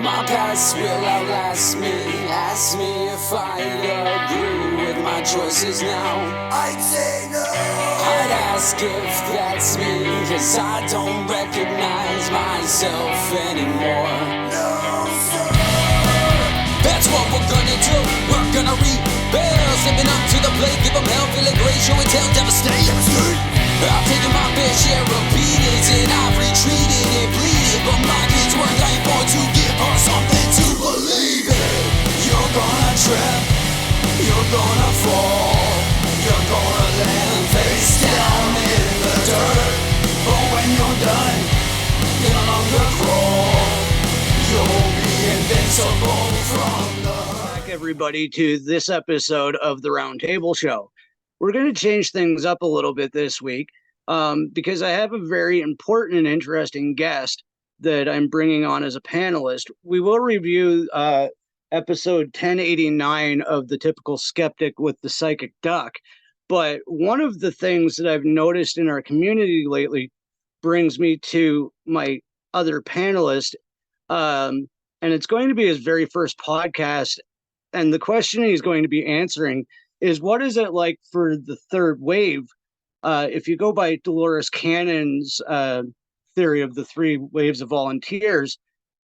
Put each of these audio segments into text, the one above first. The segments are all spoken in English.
My past will outlast me. Ask me if I agree with my choices now. I'd say no. I'd ask if that's me, 'cause I don't recognize myself anymore. No, sir. That's what we're gonna do. We're gonna rebel, stepping up to the plate, give them hell, feeling great, show and tell, devastate. I've taken my fair share of beatings and I've retreated and bleeded, but my kids were dying for to give her something to believe in. You're gonna trip, you're gonna fall, you're gonna land face down in the dirt. But when you're done, you'll no longer crawl. You'll be invincible from the hurt. Back everybody to this episode of the Round Table Show. We're going to change things up a little bit this week because I have a very important and interesting guest that I'm bringing on as a panelist. We will review episode 1089 of the Typical Skeptic with the Psychic Duck. But one of the things that I've noticed in our community lately brings me to my other panelist. And it's going to be his very first podcast. And the question he's going to be answering is, what is it like for the third wave? If you go by Dolores Cannon's theory of the three waves of volunteers,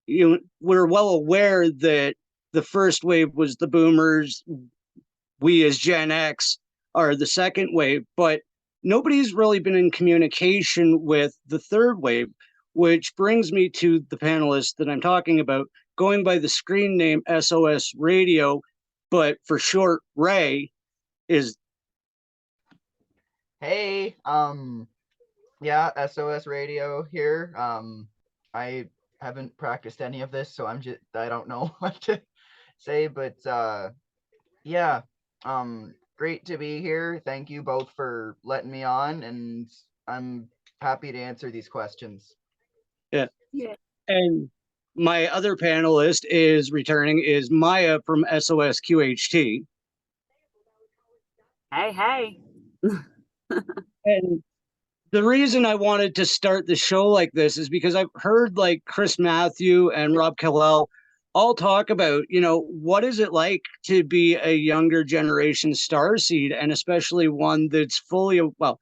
we're well aware that the first wave was the boomers. We as Gen X are the second wave, but nobody's really been in communication with the third wave, which brings me to the panelist that I'm talking about, going by the screen name S.O.S. Radio, but for short, Ray. Hey, yeah, SOS Radio here. I haven't practiced any of this, so I don't know what to say, but yeah, great to be here. Thank you both for letting me on, and I'm happy to answer these questions. Yeah. And my other panelist is Maya from SOS QHT. Hey. And the reason I wanted to start the show like this is because I've heard like Chris Matthew and Rob Kellell all talk about, what is it like to be a younger generation starseed, and especially one that's fully, well,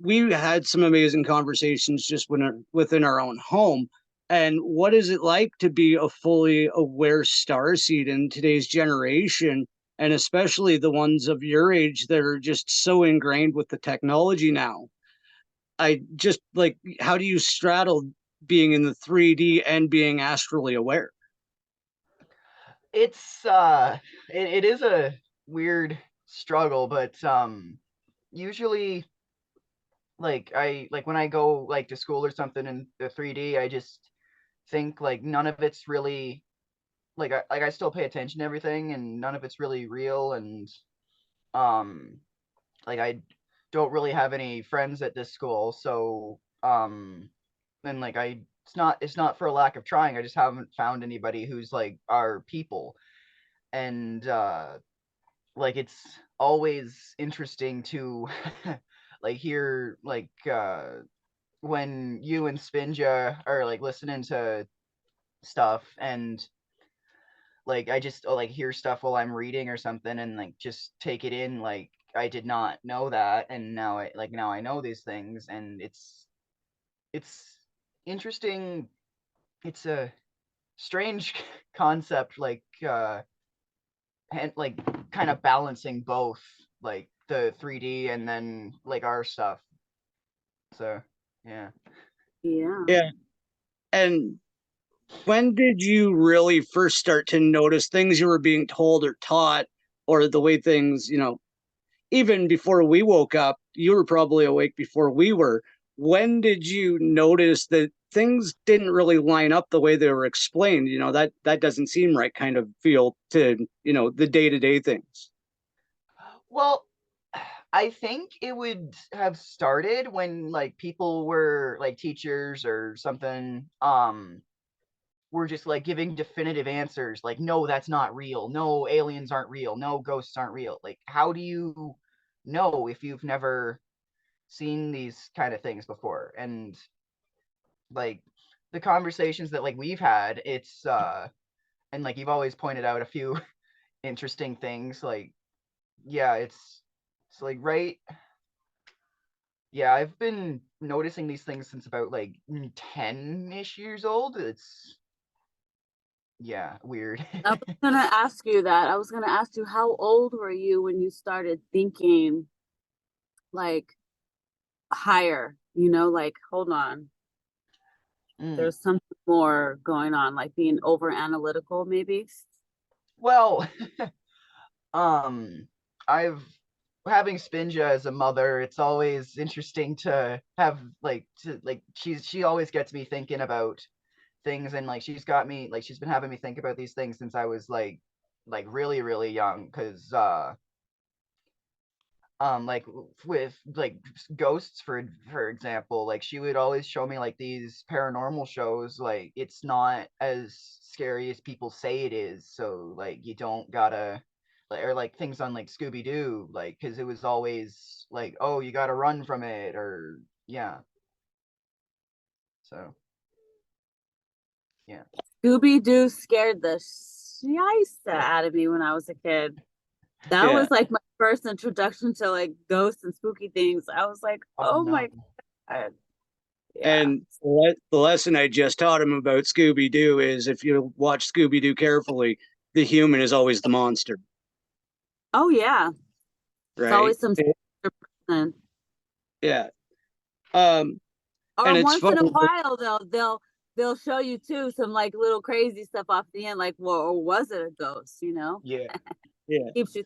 we had some amazing conversations just within our own home. And what is it like to be a fully aware starseed in today's generation? And especially the ones of your age that are just so ingrained with the technology now. I just like, how do you straddle being in the 3D and being astrally aware? It's it is a weird struggle, but usually like when I go like to school or something in the 3D, I just think like none of it's really like I still pay attention to everything, and none of it's really real, and like I don't really have any friends at this school, so then like it's not for a lack of trying. I just haven't found anybody who's like our people, and like it's always interesting to like hear like when you and Spinja are like listening to stuff, and like I just like hear stuff while I'm reading or something, and like just take it in, like I did not know that, and now I know these things, and it's interesting. It's a strange concept, like and like kind of balancing both like the 3D and then like our stuff. So yeah. And when did you really first start to notice things you were being told or taught, or the way things, even before we woke up? You were probably awake before we were. When did you notice that things didn't really line up the way they were explained? That doesn't seem right kind of feel to, the day-to-day things. Well, I think it would have started when like people were like teachers or something were just like giving definitive answers, like no, that's not real, no, aliens aren't real, no, ghosts aren't real. Like how do you know if you've never seen these kind of things before? And like the conversations that like we've had, it's and like you've always pointed out a few interesting things. Like, yeah, it's like right. Yeah, I've been noticing these things since about like 10-ish years old. It's yeah, weird. I was gonna ask you that. I was gonna ask you, how old were you when you started thinking like higher? You know, like, hold on, Mm. there's something more going on, like being over analytical, maybe. Well, I've having Spinja as a mother, it's always interesting to have like she always gets me thinking about things, and like she's got me like she's been having me think about these things since I was like really really young, because like with like ghosts for example, like she would always show me like these paranormal shows, like it's not as scary as people say it is, so like you don't gotta like, or like things on like Scooby-Doo, like because it was always like, oh, you gotta run from it, or yeah, so yeah. Scooby-Doo scared the shiesta out of me when I was a kid. That Yeah. was like my first introduction to like ghosts and spooky things. I was like, Oh oh no. my God. Yeah. And the lesson I just taught him about Scooby-Doo is if you watch Scooby-Doo carefully, the human is always the monster, Oh yeah. It's right? always some person. Yeah. Or And it's once in a funny. while they'll show you too some like little crazy stuff off the end, like, well, or was it a ghost, you know? Yeah. Yeah. Keeps you.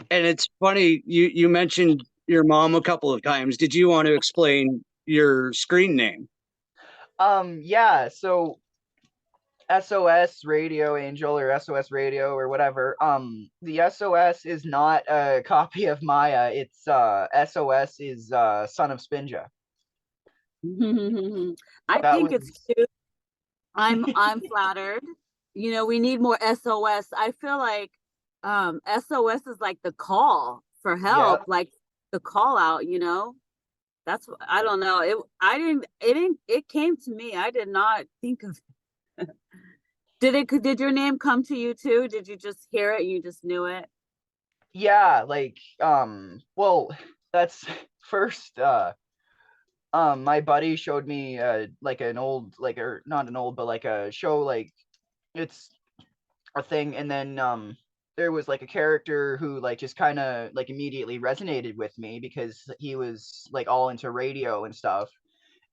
And it's funny, you mentioned your mom a couple of times. Did you want to explain your screen name? Yeah, so S.O.S Radio Angel, or S.O.S Radio, or whatever. The S.O.S is not a copy of Maya. It's S.O.S is son of Spinja. I That think was it's cute. I'm flattered. You know, we need more SOS. I feel like SOS is like the call for help, yeah. like the call out, you know. That's I don't know. It came to me. I did not think of it. Did your name come to you too? Did you just hear it? You just knew it? Yeah, like well, that's first my buddy showed me like an old, like, or not an old, but like a show, like it's a thing, and then there was like a character who like just kind of like immediately resonated with me because he was like all into radio and stuff,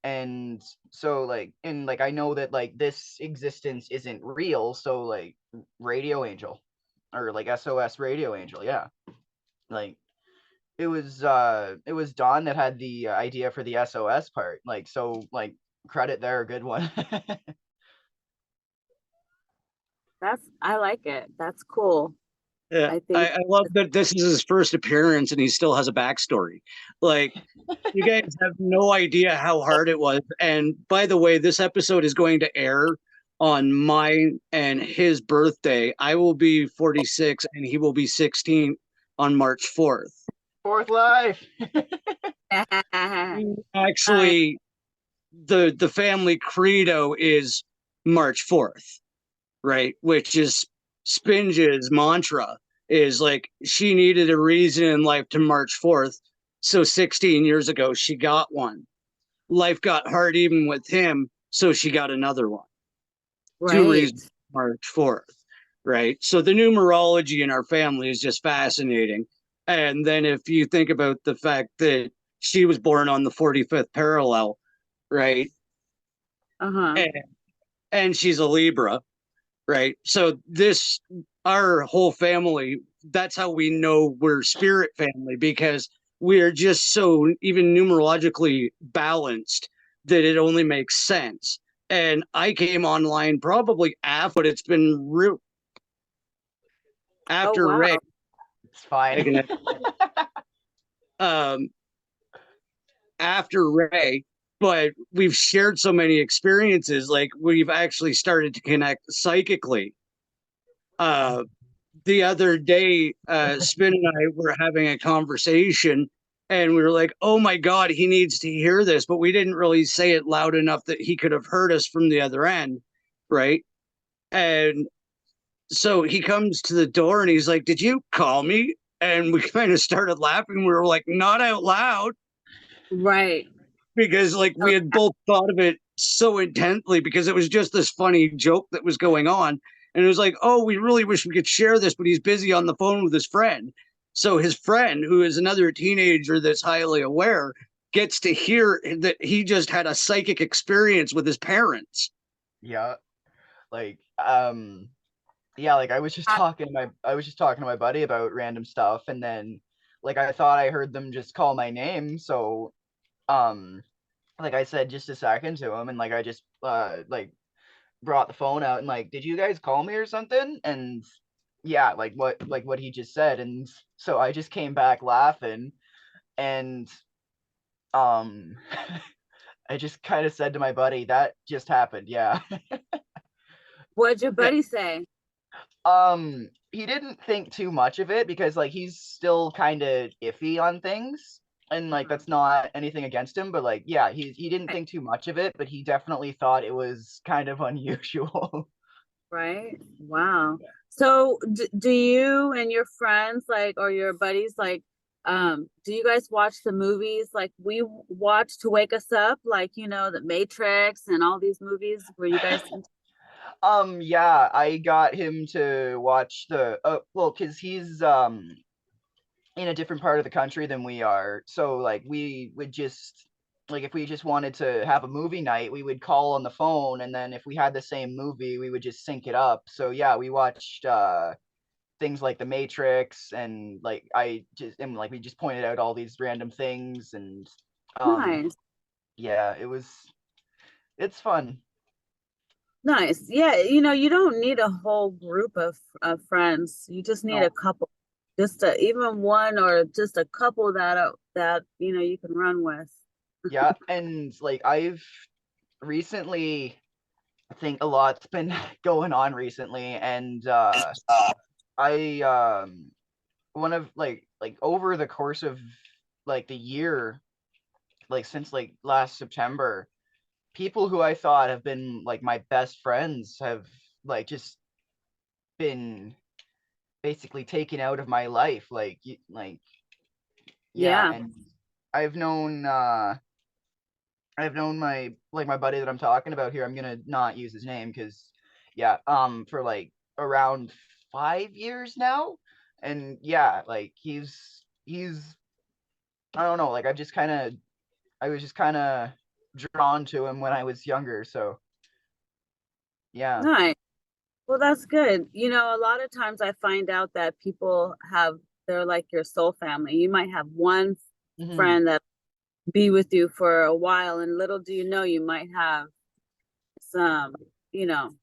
and so like, and like I know that like this existence isn't real, so like Radio Angel, or like SOS Radio Angel, yeah, like it was Don that had the idea for the SOS part, like, so like credit there, good one. I like it. That's cool. Yeah, I think I love that this is his first appearance and he still has a backstory. Like, you guys have no idea how hard it was. And by the way, this episode is going to air on mine and his birthday. I will be 46 and he will be 16 on March 4th. Fourth life. Actually, the family credo is March 4th, right? Which is Spinja's mantra, is like she needed a reason in life to March 4th. So 16 years ago, she got one. Life got hard even with him, so she got another one. right. 2 reasons March 4th, right? So the numerology in our family is just fascinating. And then if you think about the fact that she was born on the 45th parallel, right? Uh-huh. And she's a Libra, right? So our whole family, that's how we know we're spirit family, because we're just so even numerologically balanced that it only makes sense. And I came online probably after, but it's been real after wow. Ray. It's fine. After Ray, but we've shared so many experiences, like we've actually started to connect psychically. The other day, Spin and I were having a conversation, And we were like, oh my God, he needs to hear this. But we didn't really say it loud enough that he could have heard us from the other end. Right. And so he comes to the door and he's like, did you call me? And we kind of started laughing. We were like, not out loud. Right. Because like we had both thought of it so intently because it was just this funny joke that was going on. And it was like, oh, we really wish we could share this, but he's busy on the phone with his friend. So his friend, who is another teenager that's highly aware, gets to hear that he just had a psychic experience with his parents. Yeah. Like, yeah, like I was just talking to my buddy about random stuff, and then like I thought I heard them just call my name, so like I said just a second to him, and like I just like brought the phone out and like, did you guys call me or something? And yeah, like what he just said. And so I just came back laughing, and I just kind of said to my buddy, that just happened. Yeah. What'd your buddy say? He didn't think too much of it because like he's still kind of iffy on things, and like that's not anything against him, but like yeah, he didn't think too much of it, but he definitely thought it was kind of unusual. Right. Wow. So do you and your friends like, or your buddies like, do you guys watch the movies like we watch to wake us up, like, you know, the Matrix and all these movies? Were you guys Yeah, I got him to watch the well, because he's in a different part of the country than we are, so like we would just like if we just wanted to have a movie night, we would call on the phone, and then if we had the same movie, we would just sync it up. So yeah, we watched things like the Matrix, and like we just pointed out all these random things, and nice? yeah, it's fun. Nice. Yeah, you know, you don't need a whole group of friends. You just need No. a couple. Just even one or just a couple that you know you can run with. Yeah, and like I've recently, I think a lot's been going on recently, and I one of like over the course of like the year, like since like last September, people who I thought have been like my best friends have like just been basically taken out of my life, like yeah. Yeah. And I've known my buddy that I'm talking about here. I'm gonna not use his name because yeah, for like around 5 years now. And yeah, like he's I don't know, like I was just kind of drawn to him when I was younger, so yeah. Nice. Well, that's good. You know, a lot of times I find out that people they're like your soul family. You might have one Mhm. friend that be with you for a while, and little do you know, you might have some, you know,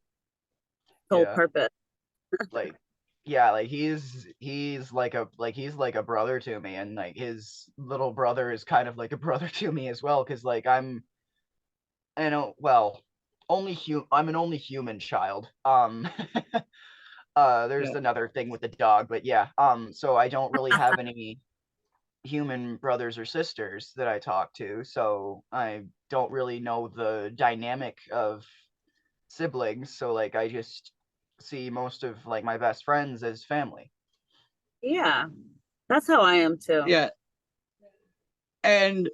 soul Yeah. purpose. Like yeah, like he's like a brother to me, and like his little brother is kind of like a brother to me as well, because like I know, well, I'm an only human child. There's Yeah. another thing with the dog, but yeah. So I don't really have any human brothers or sisters that I talk to, so I don't really know the dynamic of siblings. So like I just see most of like my best friends as family. Yeah, that's how I am too. Yeah. And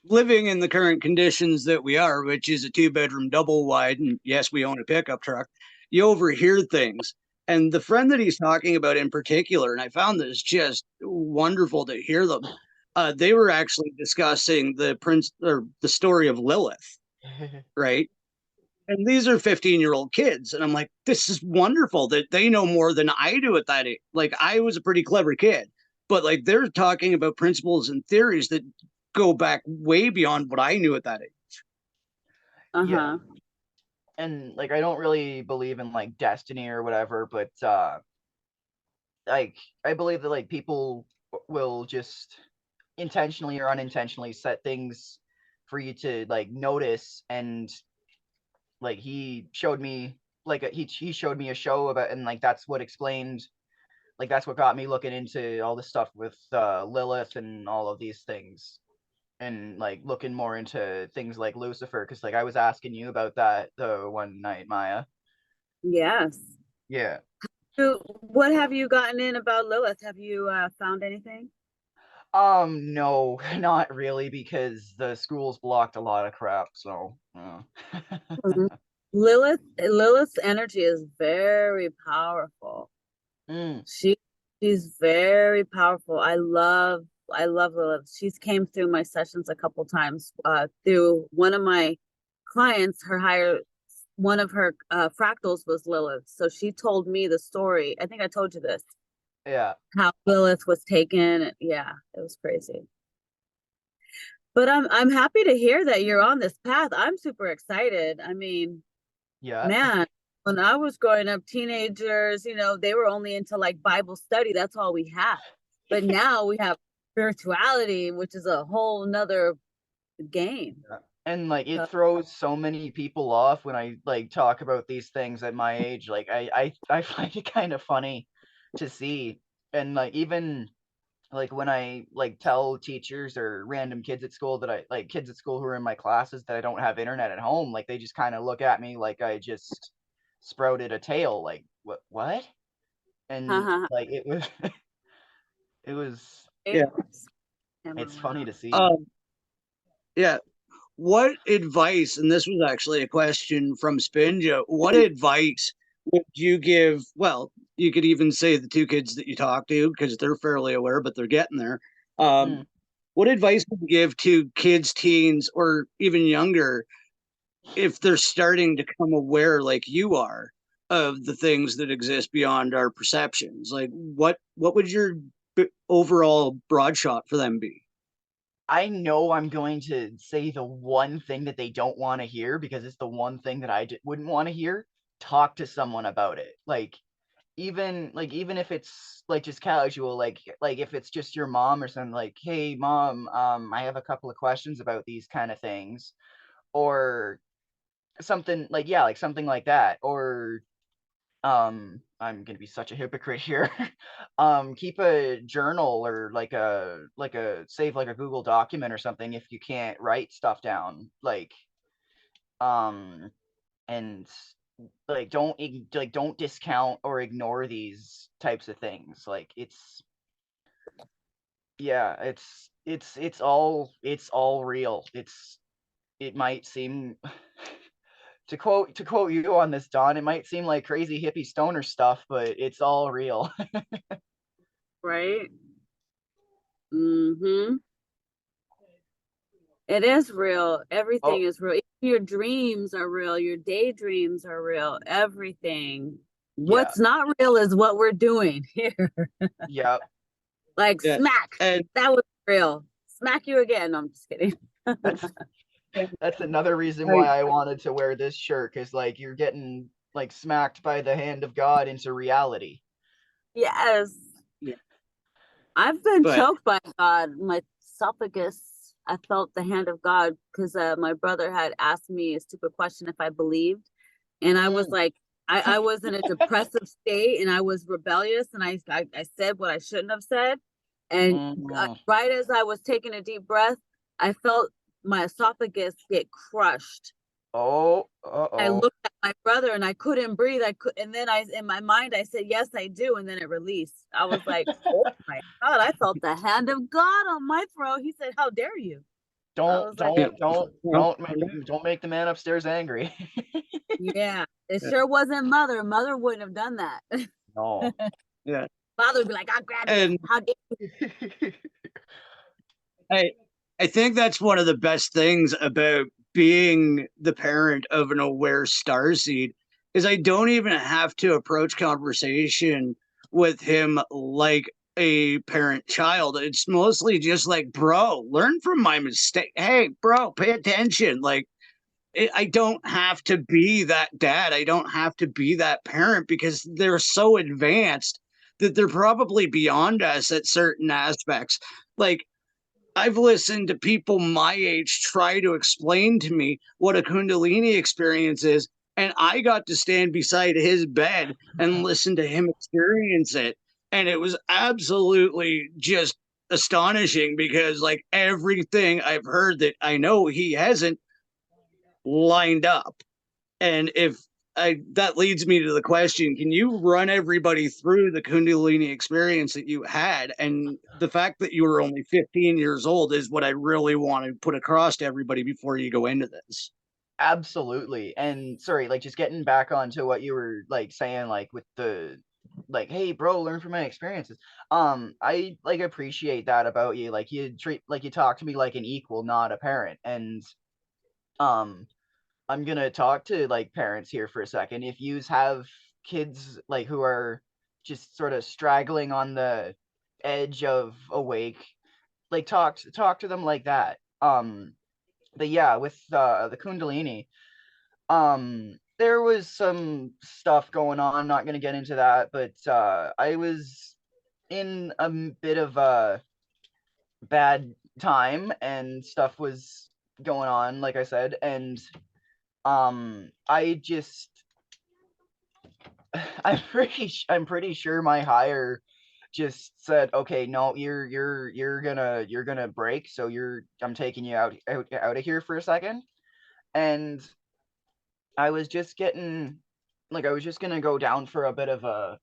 living in the current conditions that we are, which is a 2-bedroom double wide, and yes, we own a pickup truck, you overhear things. And the friend that he's talking about in particular, and I found this just wonderful to hear them, they were actually discussing the story of Lilith, right? And these are 15-year-old kids. And I'm like, this is wonderful that they know more than I do at that age. Like, I was a pretty clever kid, but like they're talking about principles and theories that go back way beyond what I knew at that age. Yeah. Uh-huh. And like I don't really believe in like destiny or whatever, but like I believe that like people will just intentionally or unintentionally set things for you to like notice. And like he showed me like he showed me a show about, and like that's what explained like that's what got me looking into all this stuff with Lilith and all of these things, and like looking more into things like Lucifer, because like I was asking you about that the one night, Maya. Yes. Yeah. So what have you gotten in about Lilith? Have you found anything? No, not really, because the school's blocked a lot of crap, so Mhm. Lilith's energy is very powerful. Mm. She's very powerful. I love Lilith. She's came through my sessions a couple times. Through one of my clients, one of her fractals was Lilith. So she told me the story. I think I told you this. Yeah. How Lilith was taken. Yeah, it was crazy. But I'm happy to hear that you're on this path. I'm super excited. I mean, Yeah. man, when I was growing up, teenagers, you know, they were only into like Bible study. That's all we had. But now we have spirituality, which is a whole nother game. And like it throws so many people off when I like talk about these things at my age. Like I find it kind of funny to see. And like even like when I like tell teachers or random kids at school that kids at school who are in my classes that I don't have internet at home, like they just kind of look at me like I just sprouted a tail. Like what? And like it was it was Yeah. it's funny to see. Yeah. What advice, and this was actually a question from Spinja, what advice would you give? Well, you could even say the two kids that you talk to, because they're fairly aware, but they're getting there. What advice would you give to kids, teens, or even younger if they're starting to come aware like you are of the things that exist beyond our perceptions? Like what would your overall broad shot for them be? I know I'm going to say the one thing that they don't want to hear because it's the one thing that I wouldn't want to hear. Talk to someone about it. Like even if it's like just casual, like if it's just your mom or something, like, hey mom, I have a couple of questions about these kind of things, or something like, yeah, like something like that. Or I'm gonna be such a hypocrite here. Keep a journal or like a save like a Google document or something if you can't write stuff down. Like and like don't discount or ignore these types of things. Like it's all real. It might seem to quote you on this, Don, it might seem like crazy hippie stoner stuff, but it's all real. Right? Mm-hmm. It is real. Everything is real. Your dreams are real. Your daydreams are real. Everything. What's not real is what we're doing here. Yeah. Like smack. And that was real. Smack you again. No, I'm just kidding. That's another reason why I wanted to wear this shirt, because like you're getting like smacked by the hand of God into reality. Yes. Yeah. I've been choked by God. My esophagus, I felt the hand of God because my brother had asked me a stupid question if I believed. And I was like, I was in a depressive state and I was rebellious and I said what I shouldn't have said. And right as I was taking a deep breath, I felt my esophagus get crushed. I looked at my brother and I couldn't breathe. And then in my mind, I said, yes, I do. And then it released. I was like, oh my God, I felt the hand of God on my throat. He said, how dare you? Don't make the man upstairs angry. Yeah, it sure wasn't Mother. Mother wouldn't have done that. No. Yeah. Father would be like, I'll grab you. How dare you? I think that's one of the best things about being the parent of an aware starseed is I don't even have to approach conversation with him like a parent child. It's mostly just like, bro, learn from my mistake. Hey, bro, pay attention. Like, I don't have to be that dad. I don't have to be that parent because they're so advanced that they're probably beyond us at certain aspects. Like, I've listened to people my age try to explain to me what a kundalini experience is, and I got to stand beside his bed and listen to him experience it. And it was absolutely just astonishing because, like, everything I've heard that I know he hasn't lined up. And if that leads me to the question, can you run everybody through the Kundalini experience that you had? And the fact that you were only 15 years old is what I really want to put across to everybody before you go into this. Absolutely. And sorry, like just getting back onto what you were like saying, like with the like, hey bro, learn from my experiences. I like appreciate that about you. Like you talk to me like an equal, not a parent. And um I'm gonna talk to like parents here for a second. If yous have kids like who are just sort of straggling on the edge of awake, like talk to them like that. But yeah, with the Kundalini, there was some stuff going on. I'm not gonna get into that, but I was in a bit of a bad time and stuff was going on, like I said, and I just I'm pretty sure my higher just said, okay, no, you're gonna break, so I'm taking you out of here for a second. And I was just getting like I was just gonna go down for a bit of a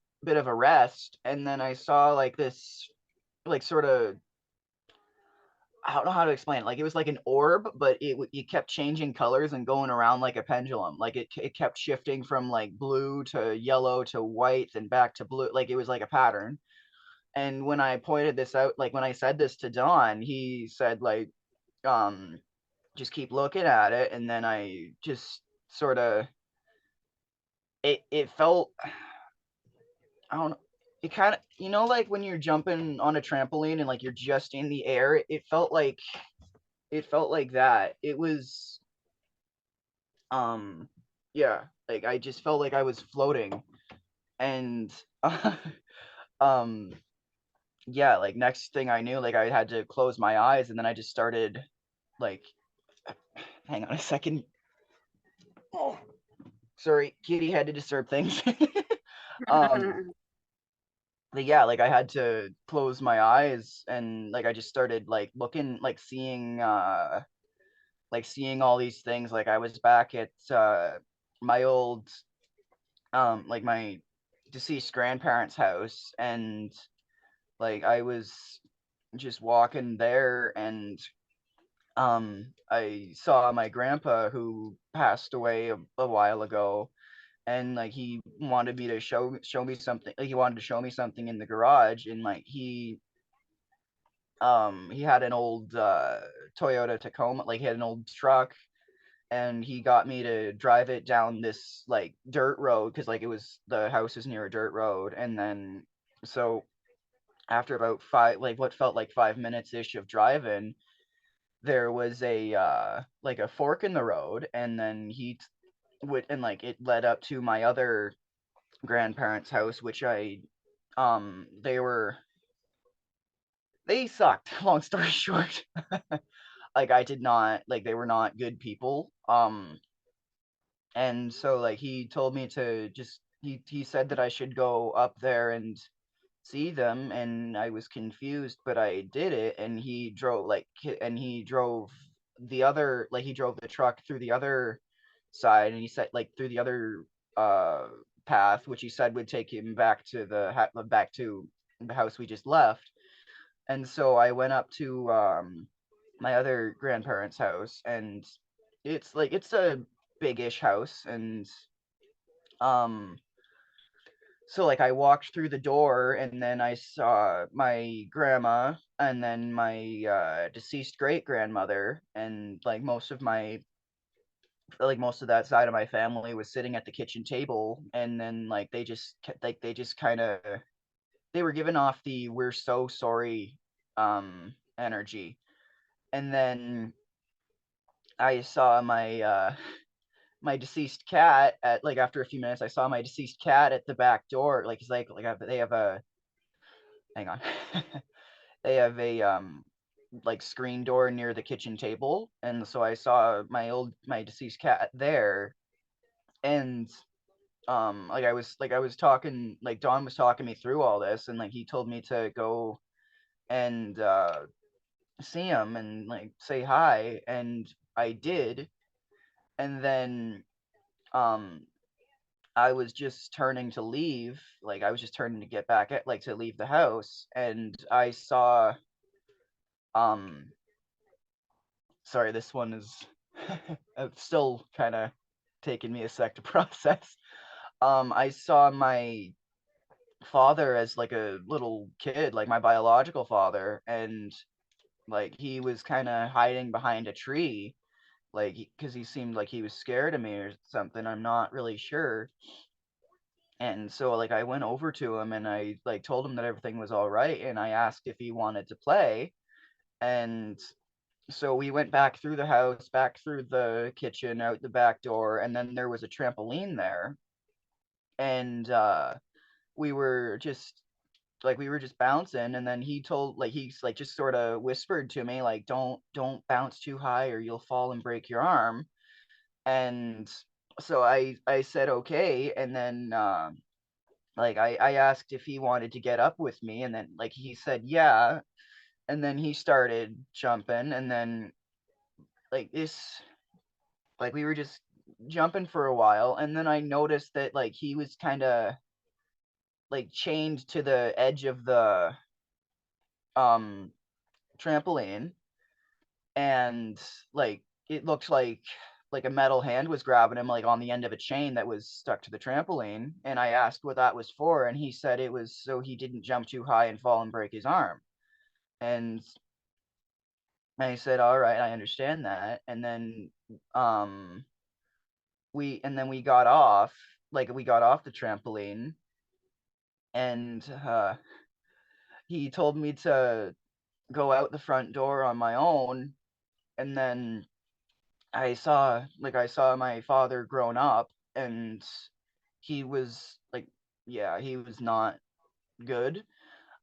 rest, and then I saw like this like sort of I don't know how to explain it. Like it was like an orb, but it kept changing colors and going around like a pendulum. Like it kept shifting from like blue to yellow to white and back to blue. Like it was like a pattern. And when I pointed this out, like when I said this to Don, he said like, just keep looking at it. And then I just sort of it felt I don't know. It kind of like when you're jumping on a trampoline and like you're just in the air. It felt like that. It was um yeah, like I just felt like I was floating. And um yeah, like next thing I knew, like I had to close my eyes, and then I just started like hang on a second. Oh, sorry, Kitty had to disturb things. um but yeah, like I had to close my eyes, and like I just started like looking, like seeing all these things. Like I was back at my old like my deceased grandparents' house, and like I was just walking there, and I saw my grandpa who passed away a while ago, and like he wanted me to show me something. Like, he wanted to show me something in the garage, and like he had an old Toyota Tacoma. Like he had an old truck, and he got me to drive it down this like dirt road, because like the house is near a dirt road. And then so after about what felt like 5 minutes ish of driving, there was a like a fork in the road, and then he would and like it led up to my other grandparents' house, which they sucked. Long story short, like I did not like they were not good people. And so like he told me to just he said that I should go up there and see them, and I was confused, but I did it. And he drove he drove the truck through the other side, and he said like through the other uh path, which he said would take him back to back to the house we just left. And so I went up to my other grandparents' house, and it's a big-ish house. And um so like I walked through the door, and then I saw my grandma, and then my deceased great grandmother, and like most of that side of my family was sitting at the kitchen table. And then like they just kind of they were giving off the "we're so sorry" energy. And then I saw my deceased cat at like after a few minutes. I saw my deceased cat at the back door. Like it's like they have a hang on. They have a like screen door near the kitchen table, and so I saw my deceased cat there. And like I was talking, like Don was talking me through all this, and like he told me to go and see him and like say hi, and I did. And then um I was just turning to leave, like I was just turning to get back at, like, to leave the house, and I saw um sorry, this one is it's still kind of taking me a sec to process. I saw my father as like a little kid, like my biological father, and like he was kind of hiding behind a tree, like because he seemed like he was scared of me or something. I'm not really sure. And so like I went over to him and I like told him that everything was all right, and I asked if he wanted to play. And so we went back through the house, back through the kitchen, out the back door, and then there was a trampoline there. And we were just we were just bouncing, and then he's like just sort of whispered to me like, don't bounce too high or you'll fall and break your arm. And so I said okay, and then like I asked if he wanted to get up with me, and then like he said yeah, and then he started jumping, and then like this like we were just jumping for a while, and then I noticed that like he was kind of like chained to the edge of the um trampoline, and like it looked like a metal hand was grabbing him like on the end of a chain that was stuck to the trampoline. And I asked what that was for, and he said it was so he didn't jump too high and fall and break his arm. And I said, all right, I understand that. And then um we got off, like we got off the trampoline, and he told me to go out the front door on my own. And then I saw my father grown up, and he was like, yeah, he was not good.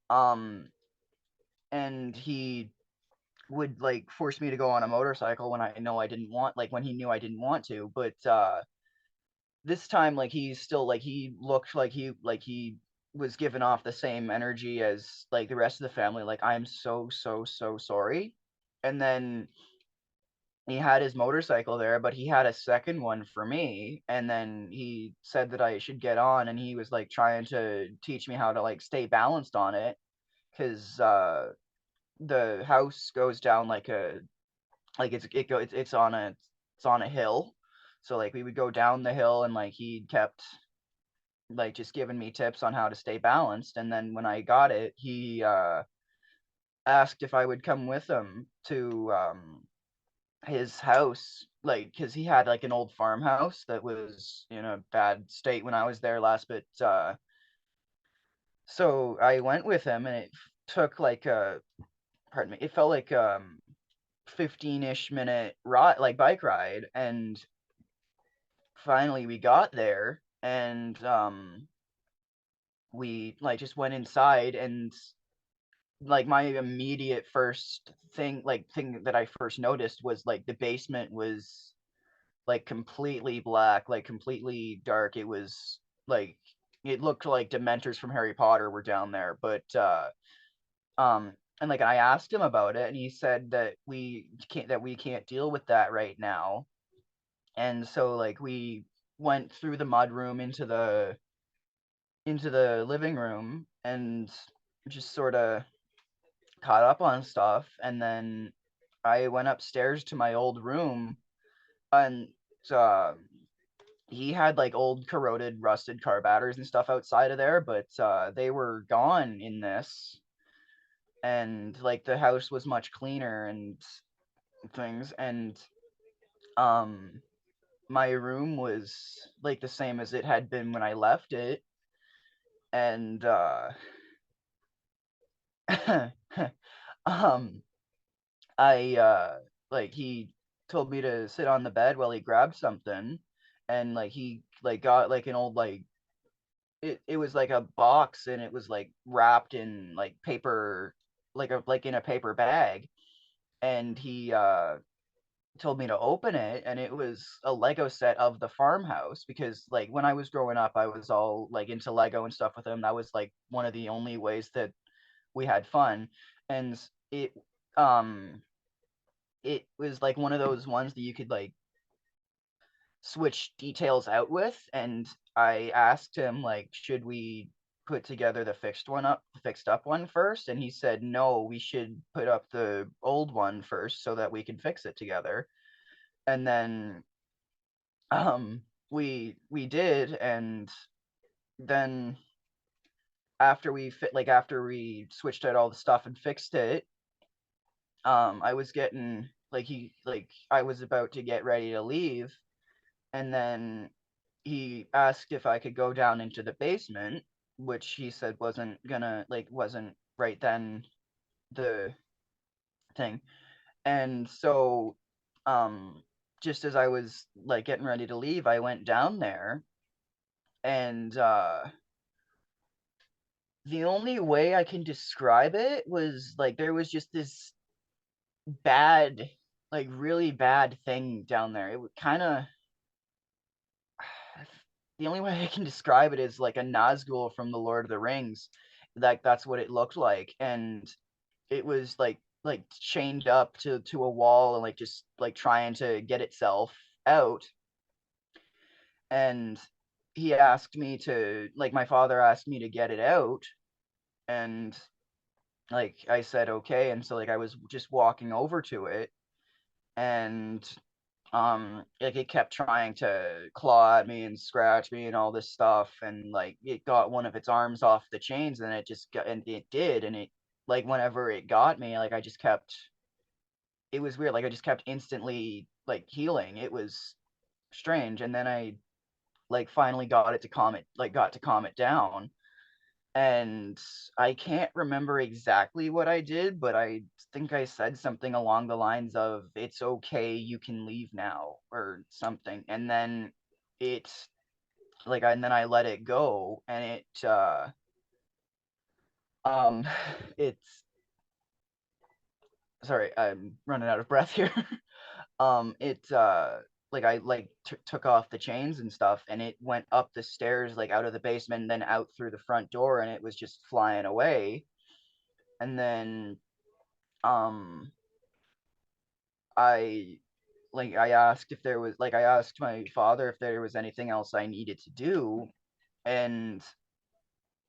Um, and he would like force me to go on a motorcycle when I know I didn't want, like when he knew I didn't want to. But this time, like he's still like he looked like he was giving off the same energy as like the rest of the family. Like, I'm so sorry. And then he had his motorcycle there, but he had a second one for me. And then he said that I should get on, and he was like trying to teach me how to like stay balanced on it, because the house goes down like a like it's on a hill. So like we would go down the hill, and like he kept like just giving me tips on how to stay balanced. And then when I got it, he asked if I would come with him to his house, like because he had like an old farmhouse that was in a bad state when I was there last. But so I went with him, and it took like a pardon me, it felt like 15-ish minute ride, like bike ride. And finally we got there, and we like just went inside, and like my immediate first thing that I first noticed was like the basement was like completely black, like completely dark. It was like it looked like Dementors from Harry Potter were down there. But um and like I asked him about it, and he said that we can't deal with that right now. And so like we went through the mud room into the living room, and just sort of caught up on stuff. And then I went upstairs to my old room, and uh, he had like old corroded rusted car batteries and stuff outside of there, but they were gone in this. And like the house was much cleaner and things. And um my room was like the same as it had been when I left it. And um I like he told me to sit on the bed while he grabbed something. And like he like got like an old like it was like a box, and it was like wrapped in like paper, like in a paper bag. And he told me to open it, and it was a Lego set of the farmhouse, because like when I was growing up I was all like into Lego and stuff with him. That was like one of the only ways that we had fun. And it um it was like one of those ones that you could like switch details out with. And I asked him, like, should we put together the fixed up one first? And he said, no, we should put up the old one first so that we can fix it together. And then we did. And then after we switched out all the stuff and fixed it, I was getting I was about to get ready to leave, and then he asked if I could go down into the basement, which he said wasn't right then the thing. And so just as I was like getting ready to leave, I went down there. And the only way I can describe it was like there was just this bad, like really bad thing down there. It would kind of the only way I can describe it is like a Nazgul from the Lord of the Rings. That's what it looked like. And it was like chained up to a wall and like just like trying to get itself out. And my father asked me to get it out. And like I said okay. And so like I was just walking over to it. And like it kept trying to claw at me and scratch me and all this stuff. And like it got one of its arms off the chains, and it did. And it, like, whenever it got me, like it was weird, like I just kept instantly like healing. It was strange. And then I like finally got to calm it down. And I can't remember exactly what I did, but I think I said something along the lines of, it's okay, you can leave now, or something. And then it's and then I let it go. And um it's sorry, I'm running out of breath here. It like I took off the chains and stuff, and it went up the stairs, like out of the basement, and then out through the front door, and it was just flying away. And then I I asked my father if there was anything else I needed to do, and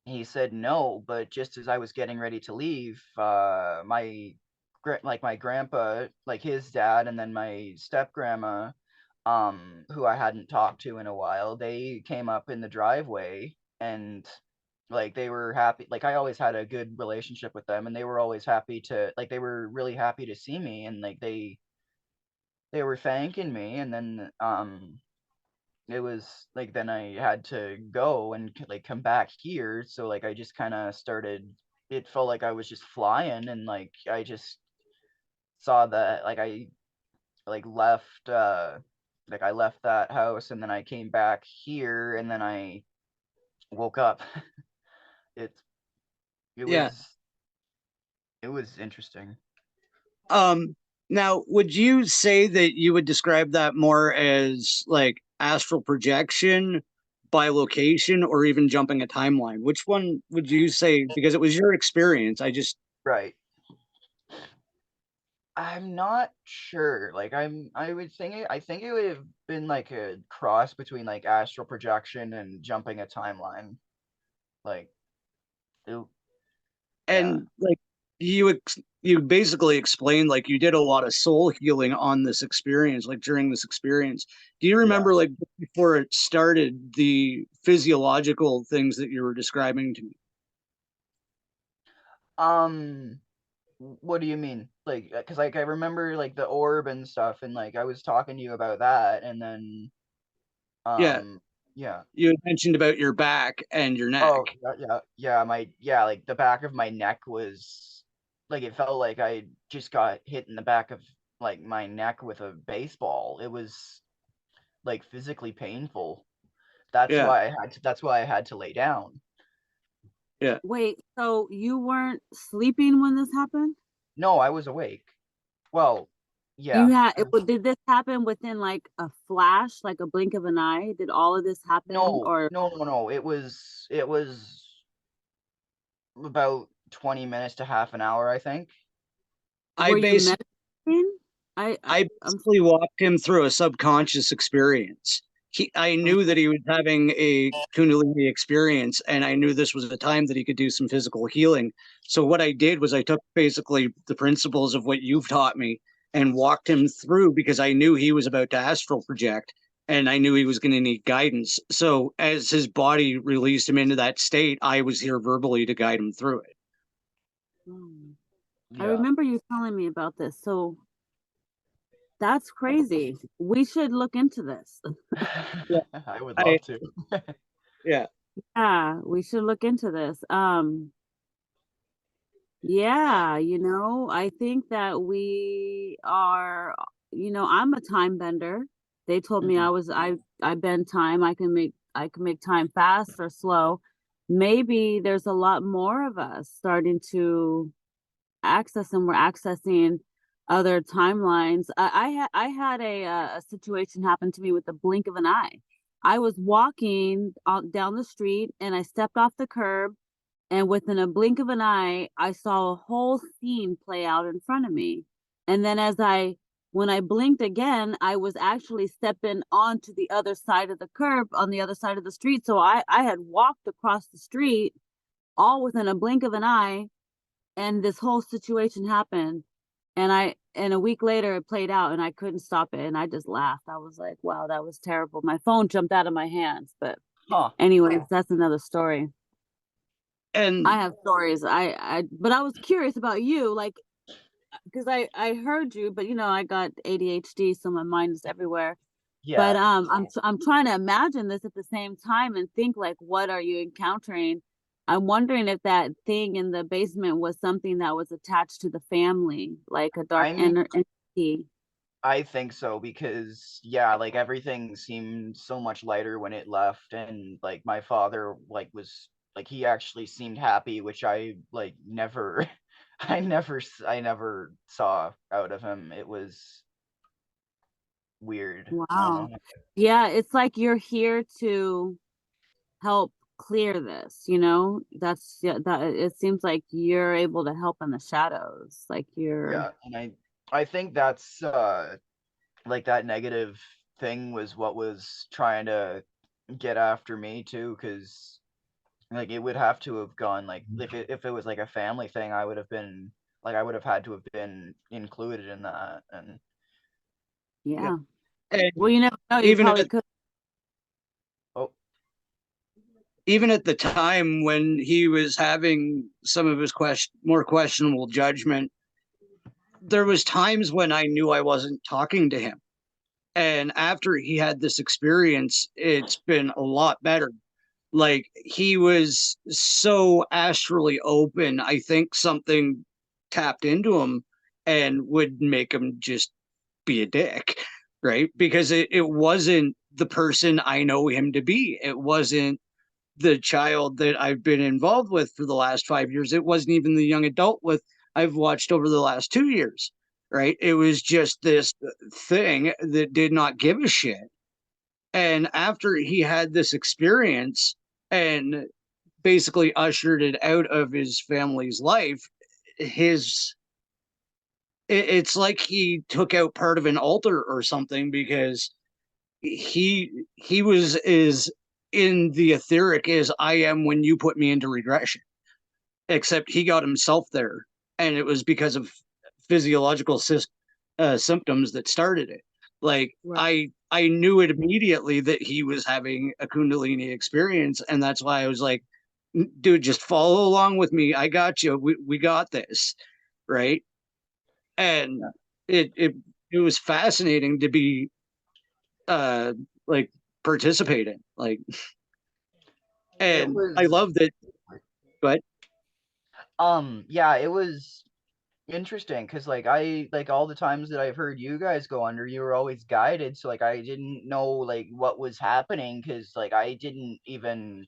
he said no. But just as I was getting ready to leave, my grandpa, like his dad, and then my step grandma, who I hadn't talked to in a while, they came up in the driveway. And like they were happy. Like I always had a good relationship with them, and they were always happy to they were really happy to see me. And like they were thanking me. And then it was like then I had to go and like come back here. So like I just kind of started, it felt like I was just flying. And like I just saw that like I like left I left that house, and then I came back here, and then I woke up. it it Yeah. was it was interesting. Now, would you say that you would describe that more as like astral projection, bilocation, or even jumping a timeline? Which one would you say? Because it was your experience. Right. I'm not sure. Like I think it would have been like a cross between like astral projection and jumping a timeline. Like it, yeah. and like you basically explained like you did a lot of soul healing on this experience, like during this experience. Do you Yeah. remember like before it started the physiological things that you were describing to me? What do you mean? Like, because like I remember like the orb and stuff, and like I was talking to you about that. And then Yeah, yeah. you had mentioned about your back and your neck. Oh like the back of my neck was like, it felt like I just got hit in the back of like my neck with a baseball. It was like physically painful. Yeah, That's why I had to lay down. yeah. Wait, so you weren't sleeping when this happened? No, I was awake. Well, Yeah. Did this happen within like a flash, like a blink of an eye? Did all of this happen, No, or no. It was about 20 minutes to half an hour, I think. I were you basically meditating? I I'm basically walked him through a subconscious experience. I knew that he was having a kundalini experience, and I knew this was a time that he could do some physical healing. So what I did was I took basically the principles of what you've taught me and walked him through, because I knew he was about to astral project, and I knew he was going to need guidance. So as his body released him into that state, I was here verbally to guide him through it. I Yeah. remember you telling me about this. So that's crazy. We should look into this. Yeah, I would I love to. yeah. Yeah, we should look into this. Yeah, I think that we are, I'm a time bender. They told me Mhm. I bend time. I can make time fast or slow. Maybe there's a lot more of us starting to access, and we're accessing other timelines. I had a situation happen to me with the blink of an eye. I was walking down the street and I stepped off the curb, and within a blink of an eye, I saw a whole scene play out in front of me. And then when I blinked again, I was actually stepping onto the other side of the curb on the other side of the street. So I had walked across the street all within a blink of an eye, and this whole situation happened. And a week later it played out and I couldn't stop it. And I just laughed. I was like, wow, that was terrible. My phone jumped out of my hands. But Huh. anyways, that's another story. And I have stories. But I was curious about you, like, because I heard you, but I got ADHD, so my mind is everywhere. But Yeah. I'm trying to imagine this at the same time and think like, what are you encountering? I'm wondering if that thing in the basement was something that was attached to the family, like a dark I'm entity. I think so because yeah, like everything seemed so much lighter when it left, and like my father was like he actually seemed happy, which I like never I never saw out of him. It was weird. I don't Wow. know. Yeah, it's like you're here to help clear this, That's yeah, that it seems like you're able to help in the shadows. Like you're Yeah, and I think that's like that negative thing was what was trying to get after me too, because like it would have to have gone like if it was like a family thing, I would have had to have been included in that. And yeah, yeah. and Well, you never know, you even probably at could. oh even at the time when he was having some of his more questionable judgment, there was times when I knew I wasn't talking to him. And after he had this experience, it's been a lot better. Like he was so astrally open. I think something tapped into him and would make him just be a dick, right? Because it wasn't the person I know him to be. It wasn't the child that I've been involved with for the last 5 years. It wasn't even the young adult with I've watched over the last 2 years, right? It was just this thing that did not give a shit. And after he had this experience and basically ushered it out of his family's life, his it's like he took out part of an altar or something, because he was as in the etheric as I am when you put me into regression, except he got himself there, and it was because of physiological symptoms that started it. Like Right. I knew it immediately that he was having a kundalini experience, and that's why I was like, dude, just follow along with me. I got you. We got this, right? And it was fascinating to be uh like participating, like, it and I was love that. But yeah, it was interesting because like all the times that I've heard you guys go under, you were always guided, so like I didn't know like what was happening because I didn't even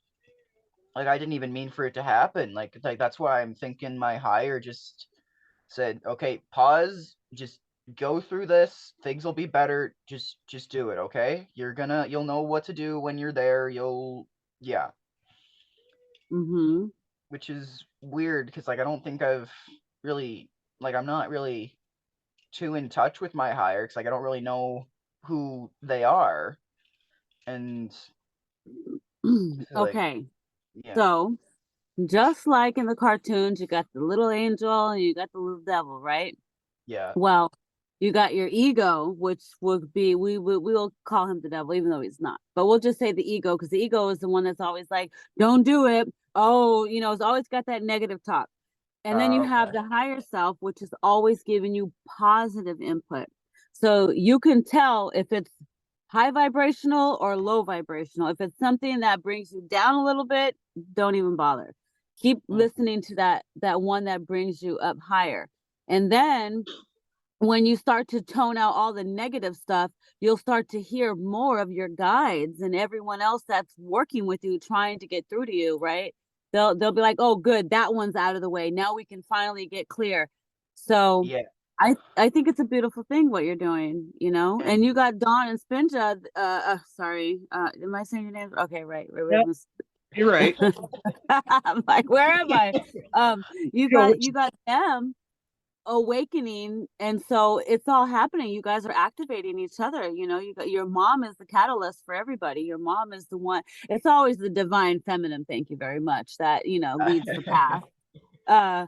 mean for it to happen. Like that's why I'm thinking my higher just said, okay, pause, just go through this, things will be better, just do it, okay? You'll know what to do when you're there. Yeah. Mm-hmm. Which is weird because like I don't think I've really like I'm not really too in touch with my higher because like I don't really know who they are, and this is like, Okay. yeah, So just like in the cartoons, you got the little angel and you got the little devil, right? yeah, Well, you got your ego, which would be we will call him the devil, even though he's not. But we'll just say the ego, because the ego is the one that's always like, "Don't do it." Oh, it's always got that negative talk. And then you have okay, the higher self, which is always giving you positive input. So you can tell if it's high vibrational or low vibrational. If it's something that brings you down a little bit, don't even bother. Keep mhm, listening to that one that brings you up higher. And then when you start to tone out all the negative stuff, you'll start to hear more of your guides and everyone else that's working with you, trying to get through to you, right? They'll be like, "Oh, good, that one's out of the way. Now we can finally get clear." So yeah, I think it's a beautiful thing what you're doing, and and you got Dawn and Spinja. Sorry, am I saying your name? Okay, right. Yeah, you're right. I'm like, where am I? Um, you got Coach. you got them awakening, and so it's all happening. You guys are activating each other. You got your mom is the catalyst for everybody. Your mom is the one. It's always the divine feminine, thank you very much, that leads the path. uh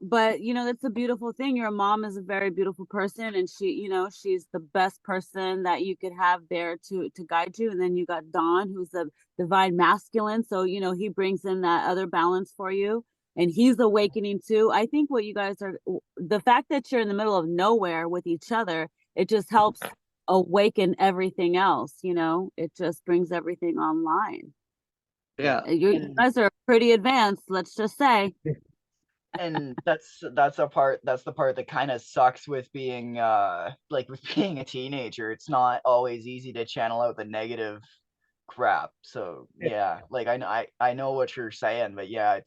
but that's a beautiful thing. Your mom is a very beautiful person, and she's the best person that you could have there to guide you. And then you got Don, who's the divine masculine, so he brings in that other balance for you, and he's awakening too. I think what you guys are, the fact that you're in the middle of nowhere with each other, it just helps awaken everything else. It just brings everything online. Yeah. yeah, You and guys are pretty advanced, let's just say. that's the part that kind of sucks with being like with being a teenager. It's not always easy to channel out the negative crap. So yeah, like I know what you're saying, but yeah,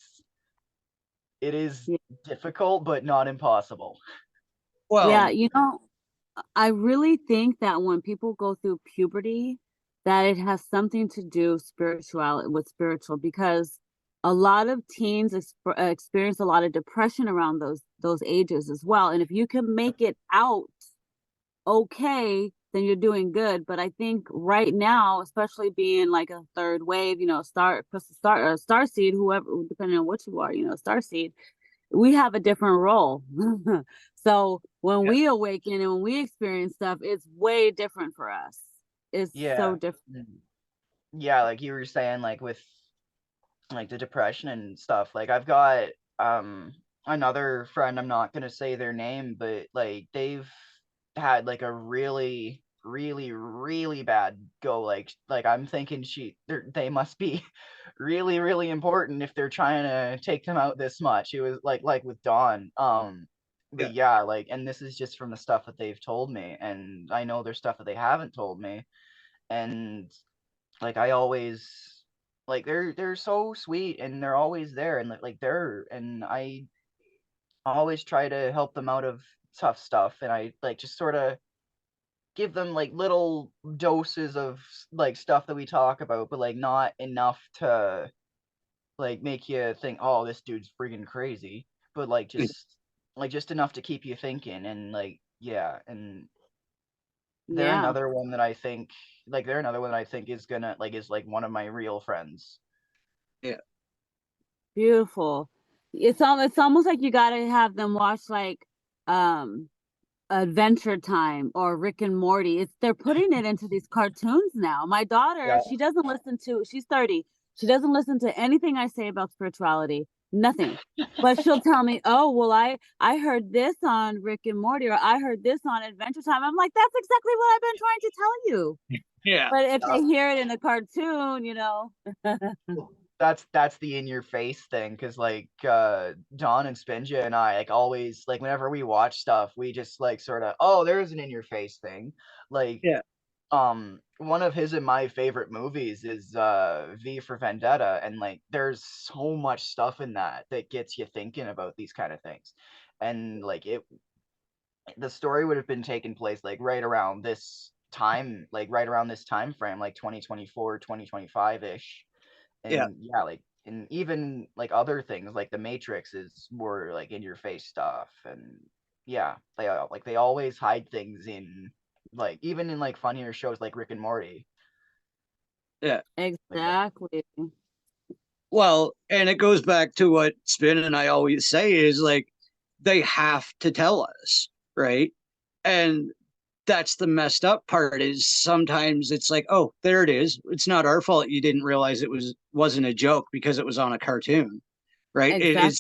it is difficult but not impossible. Well, Yeah, I really think that when people go through puberty, that it has something to do with spiritual, because a lot of teens experience a lot of depression around those ages as well. And if you can make it out okay, then you're doing good. But I think right now, especially being like a third wave, star seed, whoever, depending on what you are, star seed, we have a different role. So when yeah. we awaken and when we experience stuff, it's way different for us. It's so Yeah. different. Mm. Yeah, like you were saying, like with like the depression and stuff. Like I've got another friend, I'm not gonna say their name, but like they've had like a really, really, really bad go. Like I'm thinking they must be really, really important if they're trying to take them out this much. It was like with Dawn. But Yeah. yeah, like, and this is just from the stuff that they've told me, and I know there's stuff that they haven't told me, and like I always like they're so sweet and they're always there, and like they're and I always try to help them out of tough stuff, and I like just sort of give them like little doses of like stuff that we talk about, but like not enough to like make you think, oh, this dude's freaking crazy, but like just enough to keep you thinking. And like yeah, and they're Yeah, another one that I think they're another one that I think is like one of my real friends. Yeah. beautiful. It's almost like you gotta have them watch like um Adventure Time or Rick and Morty. They're putting it into these cartoons now. My daughter, Yeah. she's 30. She doesn't listen to anything I say about spirituality. Nothing. But she'll tell me, "Oh, well, I heard this on Rick and Morty, or I heard this on Adventure Time." I'm like, "That's exactly what I've been trying to tell you." Yeah. But if Uh, they hear it in a cartoon, that's the in your face thing, because like Don and Spinja and I like always like whenever we watch stuff we just like sort of, oh, there's an in your face thing. Like Yeah. one of his and my favorite movies is V for Vendetta, and like there's so much stuff in that that gets you thinking about these kind of things. And like the story would have been taking place like right around this time, like right around this time frame, like 2024, 2025-ish. Yeah. And yeah, like, and even like other things like the Matrix is more like in your face stuff. And yeah, they always hide things in, like, even in like funnier shows like Rick and Morty. Yeah. Like Exactly. Well, and it goes back to what Spin and I always say is like they have to tell us, right? And that's the messed up part is sometimes it's like, oh, there it is. It's not our fault you didn't realize wasn't a joke because it was on a cartoon, right? Exactly.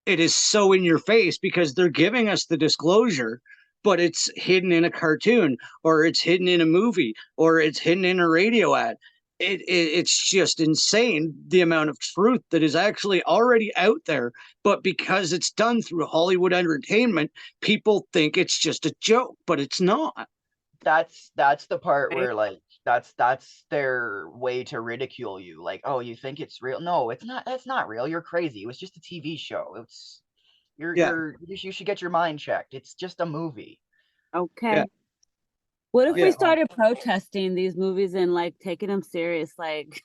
It is so in your face because they're giving us the disclosure, but it's hidden in a cartoon or it's hidden in a movie or it's hidden in a radio ad. It's just insane the amount of truth that is actually already out there, but because it's done through Hollywood entertainment, people think it's just a joke, but it's not. that's the part Right? where like that's their way to ridicule you. Like, oh, you think it's real? No, it's not. That's not real. You're crazy. It was just a TV show. It's Yeah, you should get your mind checked. It's just a movie. yeah, Okay. What if we yeah. Like, oh, started protesting these movies and like taking them serious? Like,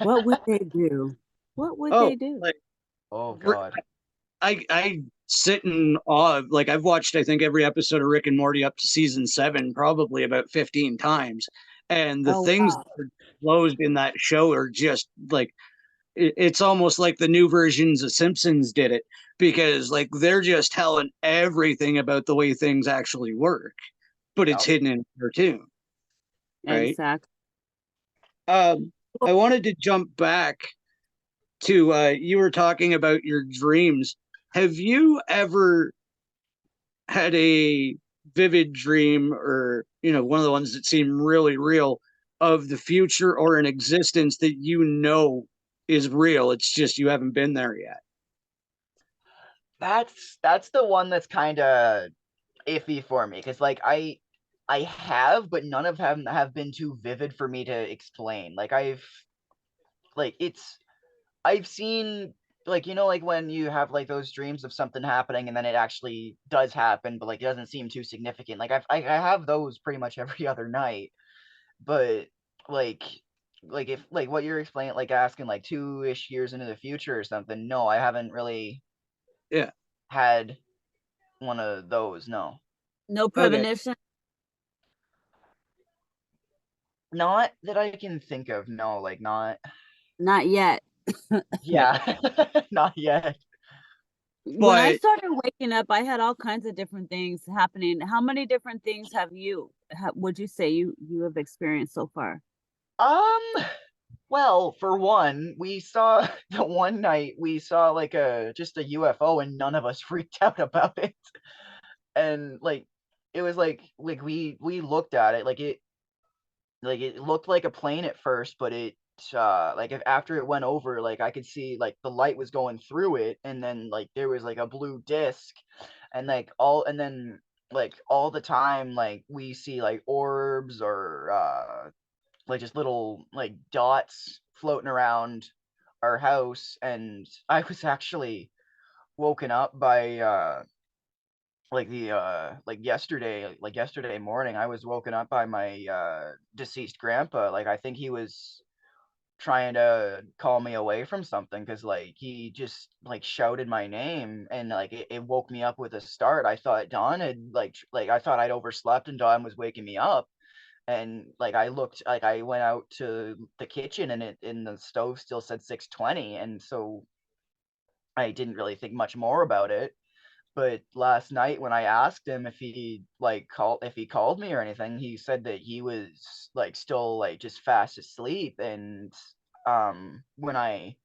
what would they do? What would Oh, they do? like oh God. I sit in awe of, like, I've watched I think every episode of Rick and Morty up to season 7 probably about 15 times, and the Oh things wow. that are disclosed in that show are just like it's almost like the new versions of Simpsons did it because like they're just telling everything about the way things actually work, but it's Yep. hidden in a cartoon, right? Exactly. Um, I wanted to jump back to you were talking about your dreams. Have you ever had a vivid dream or, one of the ones that seem really real of the future or an existence that is real? It's just you haven't been there yet. That's the one that's kind of iffy for me because like I have, but none of them have been too vivid for me to explain. Like I've seen, like, like when you have like those dreams of something happening and then it actually does happen, but like it doesn't seem too significant. Like I have those pretty much every other night. But like if like what you're explaining, like asking like 2-ish years into the future or something, no, I haven't really Yeah. had one of those. No, No Okay. premonition. not that I can think of. No, like not. Not yet. Yeah, not yet. When I But started waking up, I had all kinds of different things happening. How many different things would you say you have experienced so far? Um, well, for one, we saw the one night we saw like just a UFO and none of us freaked out about it. And like it was like we looked at it like it looked like a plane at first, but it like if after it went over, like I could see like the light was going through it, and then like there was like a blue disc, and then like all the time like we see like orbs or like just little like dots floating around our house. And I was actually woken up by like yesterday morning I was woken up by my deceased grandpa. Like I think he was trying to call me away from something because like he just like shouted my name, and like it woke me up with a start. I thought Dawn had like I thought I'd overslept and Dawn was waking me up. And like I went out to the kitchen and the stove still said 6:20, and so I didn't really think much more about it. But last night when I asked him if he called me or anything, he said that he was like still like just fast asleep. And when I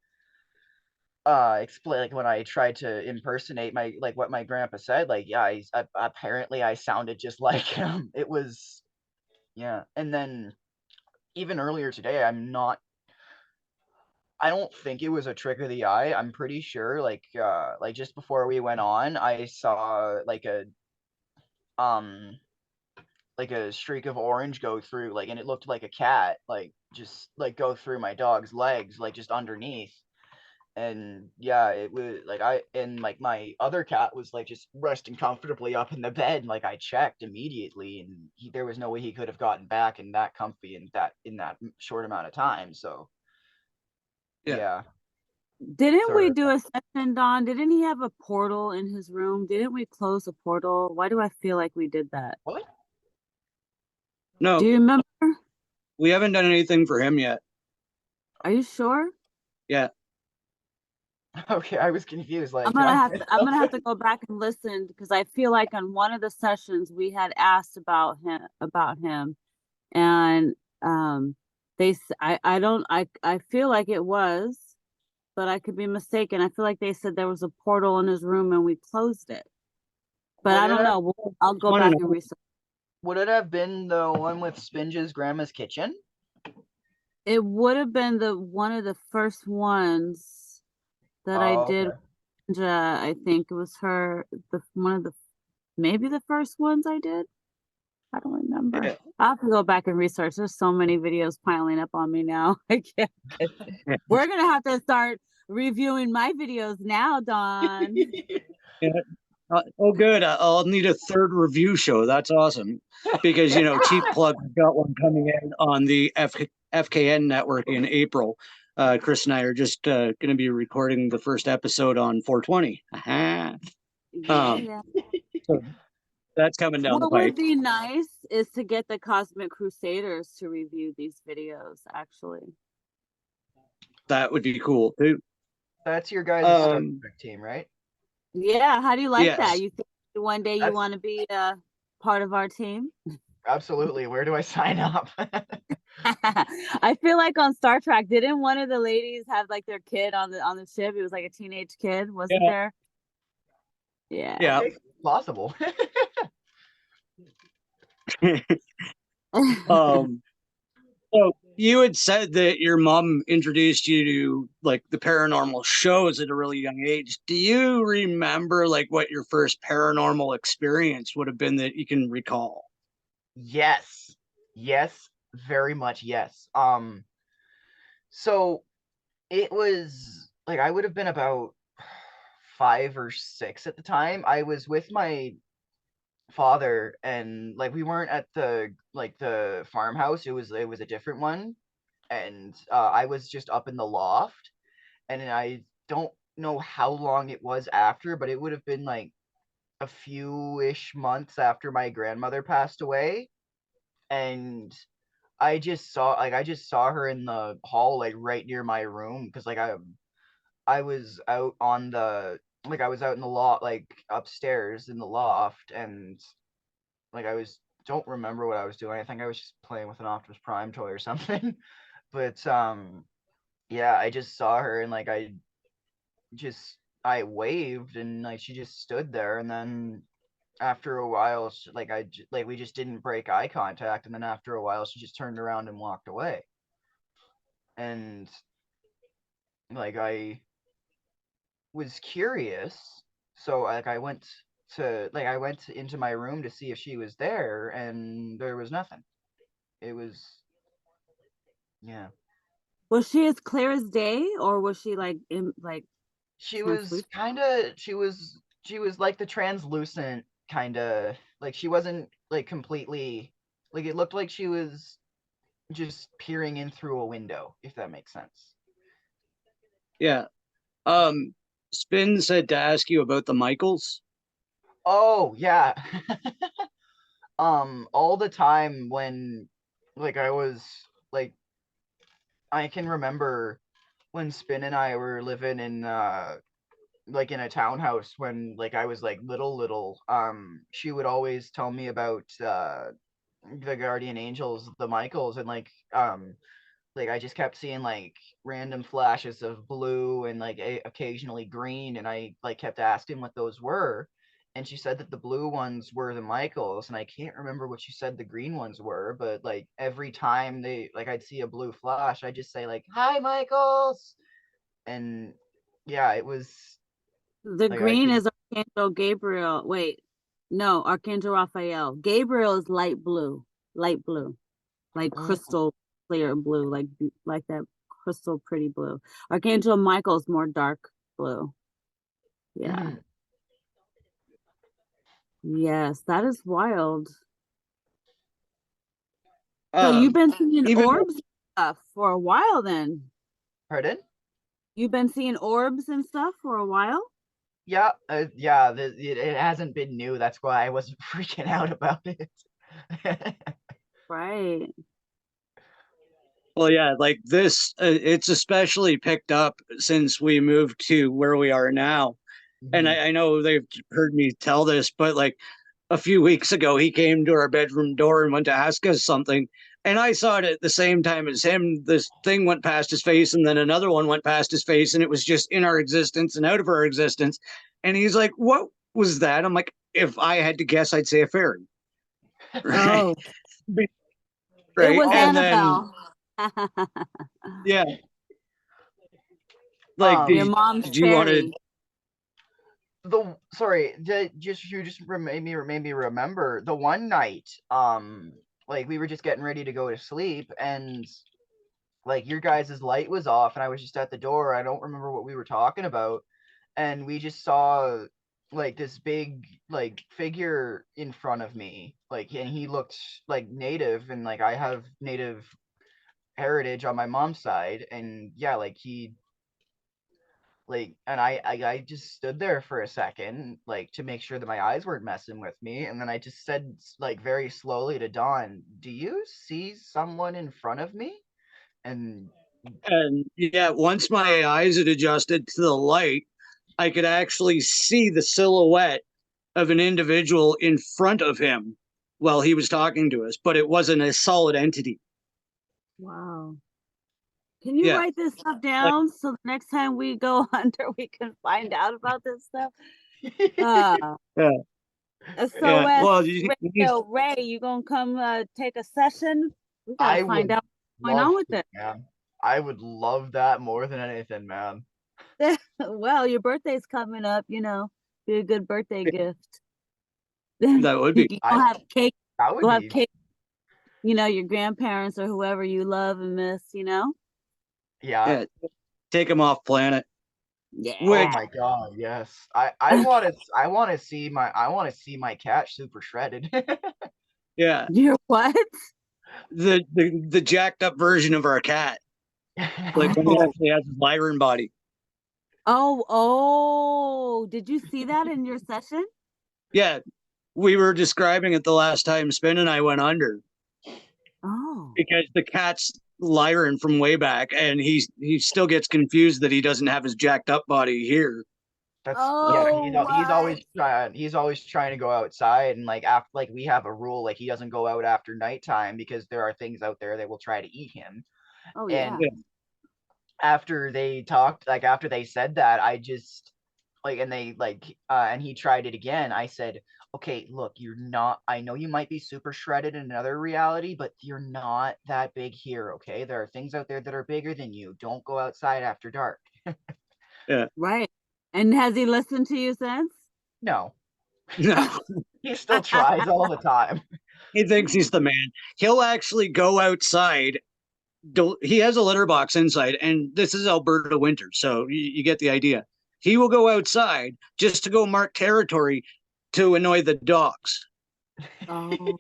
explain like when I tried to impersonate my like what my grandpa said, like yeah, apparently I sounded just like him. It was, yeah. And then even earlier today, I don't think it was a trick of the eye. I'm pretty sure like just before we went on, I saw um like a streak of orange go through, like, and it looked like a cat, like just like go through my dog's legs, like just underneath. And yeah, it was like my other cat was like just resting comfortably up in the bed, and like I checked immediately, and there was no way he could have gotten back in that comfy in that short amount of time. So Yeah. yeah. Didn't Sort we of. do a session, Don? Didn't he have a portal in his room? Didn't we close a portal? Why do I feel like we did that? What? No, Do you remember? we haven't done anything for him yet. Are you sure? Yeah. Okay, I was confused. Like, I'm gonna have to go back and listen because I feel like on one of the sessions we had asked about him, and I feel like it was, but I could be mistaken. I feel like they said there was a portal in his room and we closed it, but I don't know. I'll go back and research. Would it have been the one with Spinja's grandma's kitchen? It would have been one of the first ones that I did. Okay. I think it was maybe the first ones I did. I don't remember. Yeah. I'll have to go back and research. There's so many videos piling up on me now. I can't. We're gonna have to start reviewing my videos now, Don. Yeah. Oh, good. I'll need a third review show. That's awesome. Because, Cheap Plug got one coming in on the FKN network in April. Chris and I are just going to be recording the first episode on 420. Yeah. So that's coming down the What would pipe. be nice is to get the Cosmic Crusaders to review these videos, actually. That would be cool, too. That's your guys' Star Trek team, right? Yeah, how do you like Yes. that? You think one day you want to be part of our team? Absolutely. Where do I sign up? I feel like on Star Trek, didn't one of the ladies have like their kid on the ship? It was like a teenage kid, wasn't there? Yeah. Yeah. Okay, possible. So you had said that your mom introduced you to like the paranormal shows at a really young age. Do you remember like what your first paranormal experience would have been that you can recall? Yes. Yes, very much yes. So it was like I would have been about 5 or 6 at the time. I was with my father, and like we weren't at the farmhouse. It was a different one, and I was just up in the loft, and I don't know how long it was after, but it would have been like a few-ish months after my grandmother passed away, and I just saw her in the hall, like right near my room, because like I was out on the I was out in the loft, like upstairs in the loft, and like don't remember what I was doing. I think I was just playing with an Optimus Prime toy or something. But yeah, I just saw her, and like I waved, and like she just stood there, and then after a while, we just didn't break eye contact, and then after a while she just turned around and walked away. And like I was curious, so like I went into my room to see if she was there, and there was nothing. It was, yeah. Was she as clear as day, or was she like She was like the translucent kind of, like she wasn't like completely, like it looked like she was just peering in through a window, if that makes sense. Yeah. Spin said to ask you about the Michaels. Oh yeah. All the time when like I was like, I can remember when Spin and I were living in like in a townhouse when like I was like little, she would always tell me about the guardian angels, the Michaels, and like I just kept seeing like random flashes of blue and like occasionally green, and I like kept asking what those were, and she said that the blue ones were the Michaels, and I can't remember what she said the green ones were, but like every time I'd see a blue flash, I'd just say like, "Hi, Michaels," and yeah, it was the like green is Archangel Gabriel. Wait, no, Archangel Raphael. Gabriel is light blue, like crystal clear blue, like that crystal pretty blue. Archangel Michael's more dark blue. Yeah. Mhm. Yes, that is wild. So you've been seeing even though- orbs and stuff for a while then. Pardon? You've been seeing orbs and stuff for a while? Yeah, it hasn't been new. That's why I wasn't freaking out about it. Right. Well, yeah, like this, it's especially picked up since we moved to where we are now. And Mhm. I know they've heard me tell this, but like a few weeks ago, he came to our bedroom door and went to ask us something. And I saw it at the same time as him. This thing went past his face, and then another one went past his face, and it was just in our existence and out of our existence. And he's like, "What was that?" I'm like, "If I had to guess, I'd say a fairy." Right. Oh, Right. it was And Annabelle. yeah, like, Um, Your mom's did you want to? the sorry, you just made me remember the one night, like we were just getting ready to go to sleep, and like your guys' light was off, and I was just at the door. I don't remember what we were talking about, and we just saw like this big like figure in front of me, like, and he looked like native, and like I have native heritage on my mom's side, and yeah, like he like, and I just stood there for a second, like to make sure that my eyes weren't messing with me, and then I just said like very slowly to Dawn, "Do you see someone in front of me?" And And yeah, once my eyes had adjusted to the light, I could actually see the silhouette of an individual in front of him while he was talking to us, but it wasn't a solid entity. Wow. Can you Yeah. write this stuff down so the next time we go under, we can find out about this stuff? Uh, Yeah. SOS Yeah. Well, Radio Ray, you gonna come take a session? We gotta I find would out what's going on love with to, man. I would love that more than anything, man. it. Well, your birthday's coming up, be a good birthday gift. that would be. You gonna have cake, That would go have be, cake, your grandparents or whoever you love and miss, yeah. Yeah. Take him off planet. Yeah. Oh Which, my god, yes. I want to see my cat super shredded. yeah, You're what? the jacked up version of our cat, like when he Oh. actually has his Lyran body. Oh, did you see that in your session? Yeah, we were describing it the last time Spin and I went under Oh. because the cat's Lyran from way back, and he still gets confused that he doesn't have his jacked up body here. That's Oh, he's always trying to go outside, and like after, like we have a rule, like he doesn't go out after nighttime because there are things out there that will try to eat him. Oh, yeah. And after they talked, like after they said that, I just like, and they like and he tried it again. I said, "Okay, look, you're not, I know you might be super shredded in another reality, but you're not that big here, okay? There are things out there that are bigger than you. Don't go outside after dark." Right. And has he listened to you since? No. No, He still tries all the time. he thinks he's the man. He'll actually go outside. He has a litter box inside, and this is Alberta winter, so you get the idea. He will go outside just to go mark territory to annoy the dogs. Oh.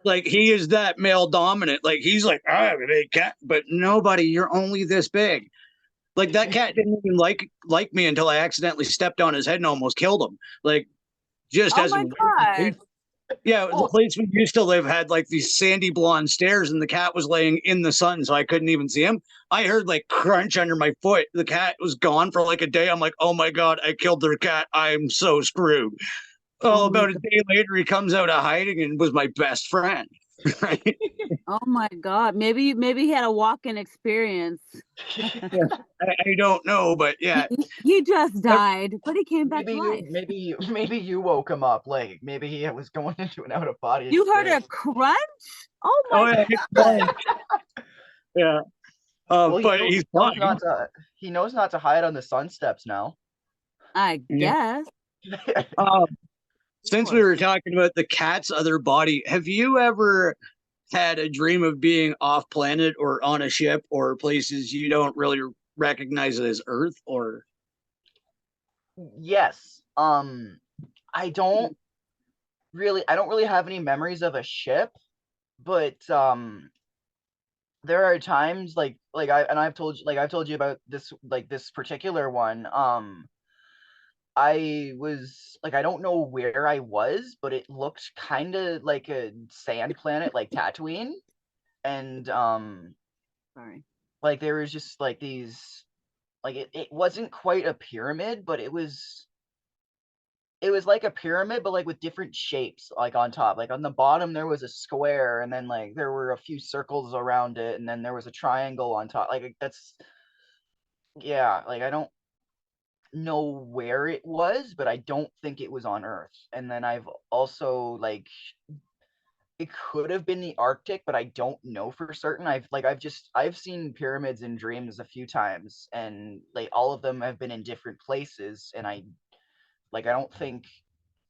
Like, he is that male dominant. Like, he's like, I have a big cat, but nobody, you're only this big. Like, that cat didn't even like me until I accidentally stepped on his head and almost killed him. Like, just Oh as my God. yeah, the place we used to live had like these sandy blonde stairs, and the cat was laying in the sun, so I couldn't even see him. I heard like crunch under my foot. The cat was gone for like a day. I'm like, oh my God, I killed their cat. I'm so screwed. Oh, about a day later, he comes out of hiding and was my best friend. Right? Oh my God. Maybe he had a walk-in experience. I don't know, but yeah. He just died, but he came back to life. Maybe you woke him up. Like maybe he was going into an out of body. You heard a crunch? Oh my yeah, God. yeah. Well, but he's fine. He knows not to hide on the sun steps now. I guess. Since we were talking about the cat's other body, have you ever had a dream of being off planet or on a ship or places you don't really recognize as Earth? Or Yes. I don't really have any memories of a ship, but there are times I've told you about this particular one. I was like, I don't know where I was, but it looked kind of like a sand planet, like Tatooine, and Sorry. like there was just like these, like it wasn't quite a pyramid, but it was like a pyramid, but like with different shapes, like on top. Like on the bottom, there was a square, and then like there were a few circles around it, and then there was a triangle on top. Like that's, yeah, like I don't know where it was, but I don't think it was on Earth. And then I've also like, it could have been the Arctic, but I don't know for certain. I've seen pyramids in dreams a few times, and like all of them have been in different places, and I don't think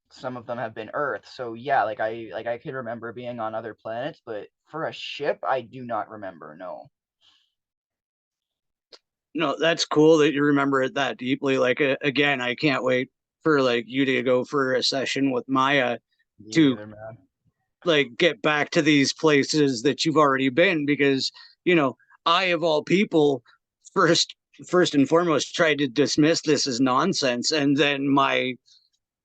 some of them have been Earth. So yeah, I can remember being on other planets, but for a ship, I do not remember. No. no, that's cool that you remember it that deeply. Like again, I can't wait for like you to go for a session with Maya to Neither, man. like get back to these places that you've already been, because I of all people first and foremost tried to dismiss this as nonsense, and then my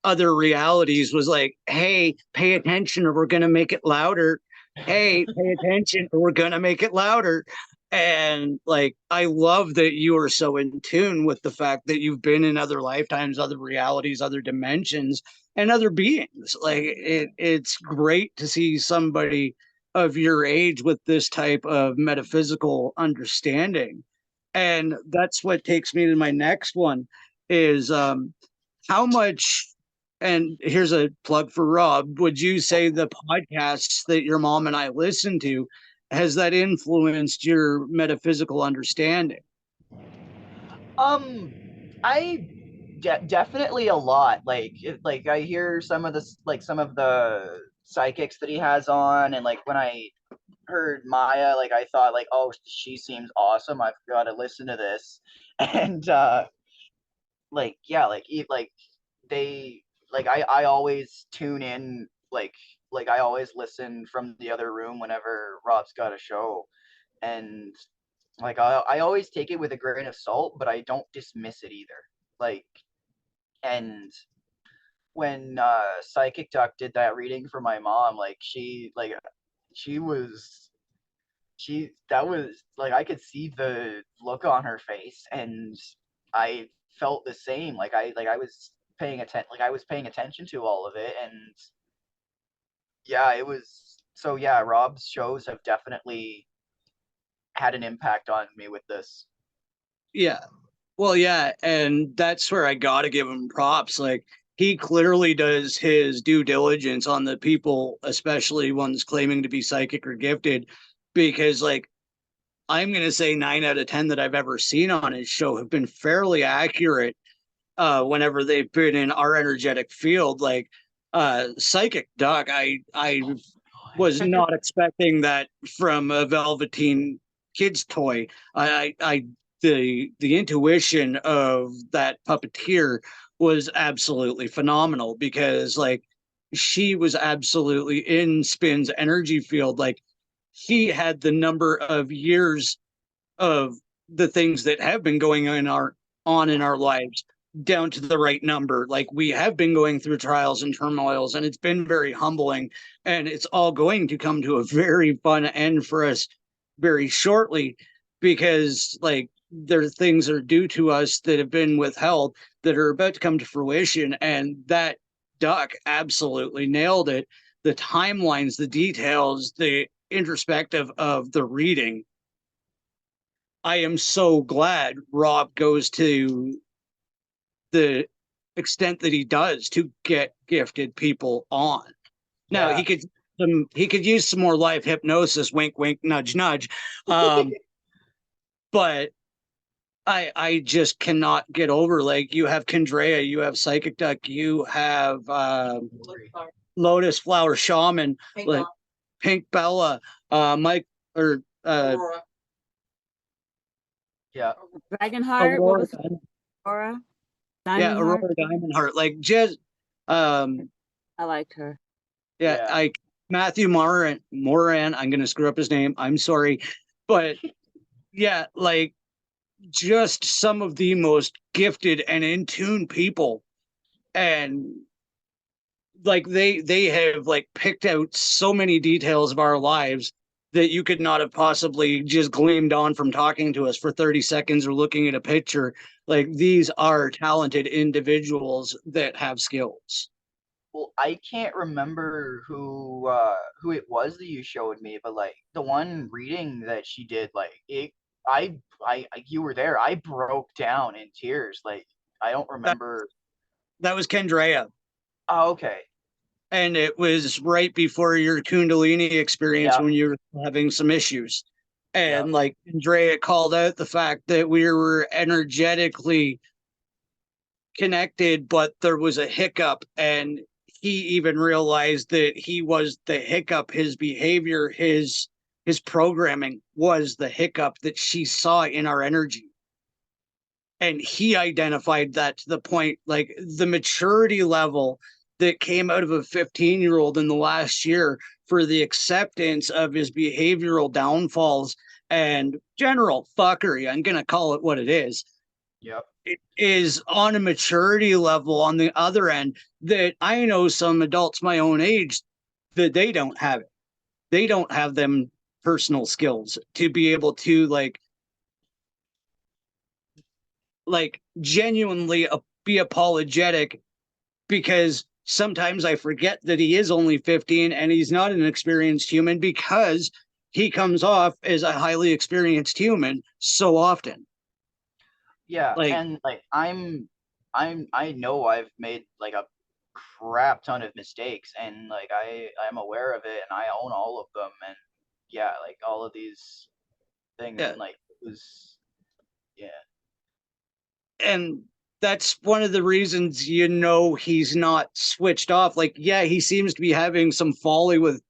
other realities was like, hey, pay attention or we're going to make it louder. Hey, pay attention or we're going to make it louder. And like, I love that you are so in tune with the fact that you've been in other lifetimes, other realities, other dimensions, and other beings. Like it's great to see somebody of your age with this type of metaphysical understanding. And that's what takes me to my next one is how much, and here's a plug for Rob, would you say the podcasts that your mom and I listen to, has that influenced your metaphysical understanding? I definitely a lot. Like I hear some of the psychics that he has on, and like when I heard Maya, like I thought like, oh, she seems awesome. I've got to listen to this, and like yeah, like they I always tune in, like I always listen from the other room whenever Rob's got a show, and like I always take it with a grain of salt, but I don't dismiss it either. Like, and when Psychic Duck did that reading for my mom, she was that was like I could see the look on her face, and I felt the same. I was paying attention to all of it, and yeah, it was so yeah. Rob's shows have definitely had an impact on me with this. Yeah. Well, yeah, and that's where I got to give him props. Like he clearly does his due diligence on the people, especially ones claiming to be psychic or gifted, because like I'm going to say 9 out of 10 that I've ever seen on his show have been fairly accurate whenever they've been in our energetic field. Like Psychic Duck, I was not expecting that from a Velveteen kids toy. I the intuition of that puppeteer was absolutely phenomenal, because like she was absolutely in Spin's energy field. Like she had the number of years of the things that have been going on in our lives down to the right number. Like we have been going through trials and turmoils, and it's been very humbling, and it's all going to come to a very fun end for us very shortly, because like there are things that are due to us that have been withheld that are about to come to fruition, and that duck absolutely nailed it. The timelines, the details, the introspective of the reading. I am so glad Rob goes to the extent that he does to get gifted people on. Now Yeah. he could use some more live hypnosis, wink wink, nudge nudge. But I just cannot get over, like, you have Kendrea, you have Psychic Duck, you have Lotus Flower Shaman. Like, Pink Bella, Mike, or Yeah. Dragonheart. What Aurora. was it? Aurora? Yeah, Diamond Heart. Aurora Diamond Heart. Like just I liked her. yeah, Yeah. like Matthew Moran, I'm gonna screw up his name. I'm sorry. But yeah, like just some of the most gifted and in tune people. And like they have like picked out so many details of our lives that you could not have possibly just gleamed on from talking to us for 30 seconds or looking at a picture. Like these are talented individuals that have skills. Well, I can't remember who it was that you showed me, but like the one reading that she did, like it, you were there. I broke down in tears. Like I don't that, remember. that was Kendrea. Oh, okay. And it was right before your kundalini experience Yeah. when you were having some issues. Yeah. And like Andrea called out the fact that we were energetically connected, but there was a hiccup, and he even realized that he was the hiccup. His behavior, his programming was the hiccup that she saw in our energy. And he identified that to the point, like the maturity level that came out of a 15-year-old in the last year for the acceptance of his behavioral downfalls and general fuckery. I'm going to call it what it is. Yep. It is on a maturity level on the other end that I know some adults my own age that they don't have it. They don't have them personal skills to be able to like genuinely be apologetic, because sometimes I forget that he is only 15 and he's not an experienced human, because he comes off as a highly experienced human so often. Yeah, Like, and like I know I've made like a crap ton of mistakes, and like I'm aware of it, and I own all of them, and yeah, like all of these things, yeah, and like it was, yeah. and that's one of the reasons he's not switched off. Like, yeah, he seems to be having some folly with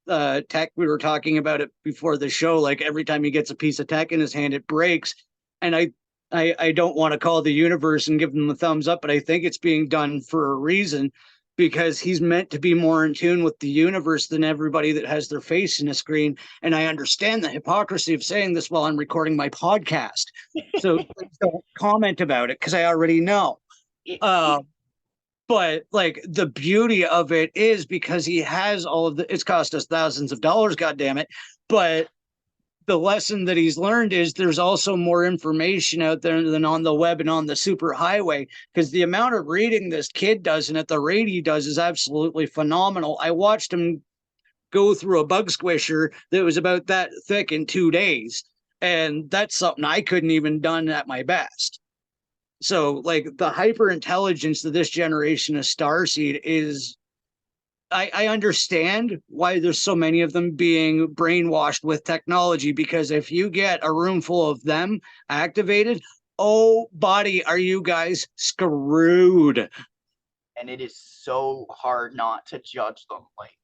tech. We were talking about it before the show. Like every time he gets a piece of tech in his hand, it breaks. And I don't want to call the universe and give them a thumbs up, but I think it's being done for a reason, because he's meant to be more in tune with the universe than everybody that has their face in a screen. And I understand the hypocrisy of saying this while I'm recording my podcast. So please don't comment about it, because I already know. But like the beauty of it is because he has all of it's cost us thousands of dollars, God damn it. But the lesson that he's learned is there's also more information out there than on the web and on the super highway, because the amount of reading this kid does and at the rate he does is absolutely phenomenal. I watched him go through a bug squisher that was about that thick in 2 days, and that's something I couldn't even done at my best. So like the hyper intelligence of this generation of starseed is, I understand why there's so many of them being brainwashed with technology, because if you get a room full of them activated, oh body, are you guys screwed. And it is so hard not to judge them. Like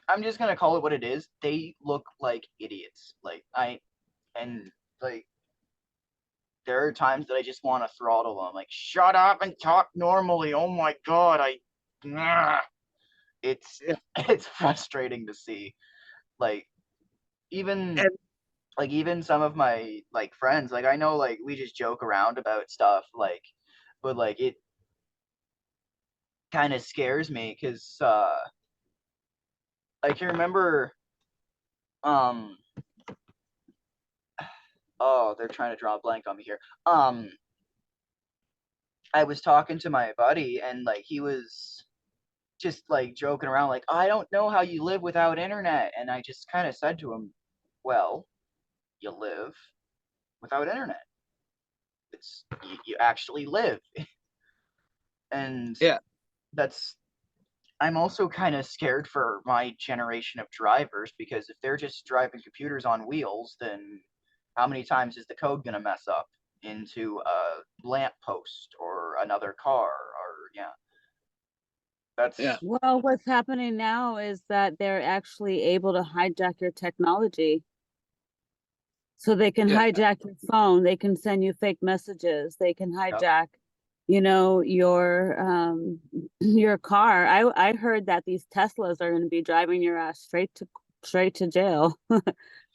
I'm just gonna call it what it is. They look like idiots. And like there are times that I just want to throttle them. Like shut up and talk normally. Oh my god, it's Yeah. it's frustrating to see. Like even And even some of my like friends, like I know like we just joke around about stuff, like but like it kind of scares me because I can remember um oh, they're trying to draw a blank on me here. I was talking to my buddy, and like he was just like joking around, like I don't know how you live without internet, and I just kind of said to him, well, you live without internet. It's you actually live. And yeah, that's I'm also kind of scared for my generation of drivers, because if they're just driving computers on wheels, then how many times is the code going to mess up into a lamppost or another car, or yeah. That's Well, what's happening now is that they're actually able to hijack your technology. So they can hijack your phone, they can send you fake messages, they can hijack, your car. I heard that these Teslas are going to be driving your ass straight to jail.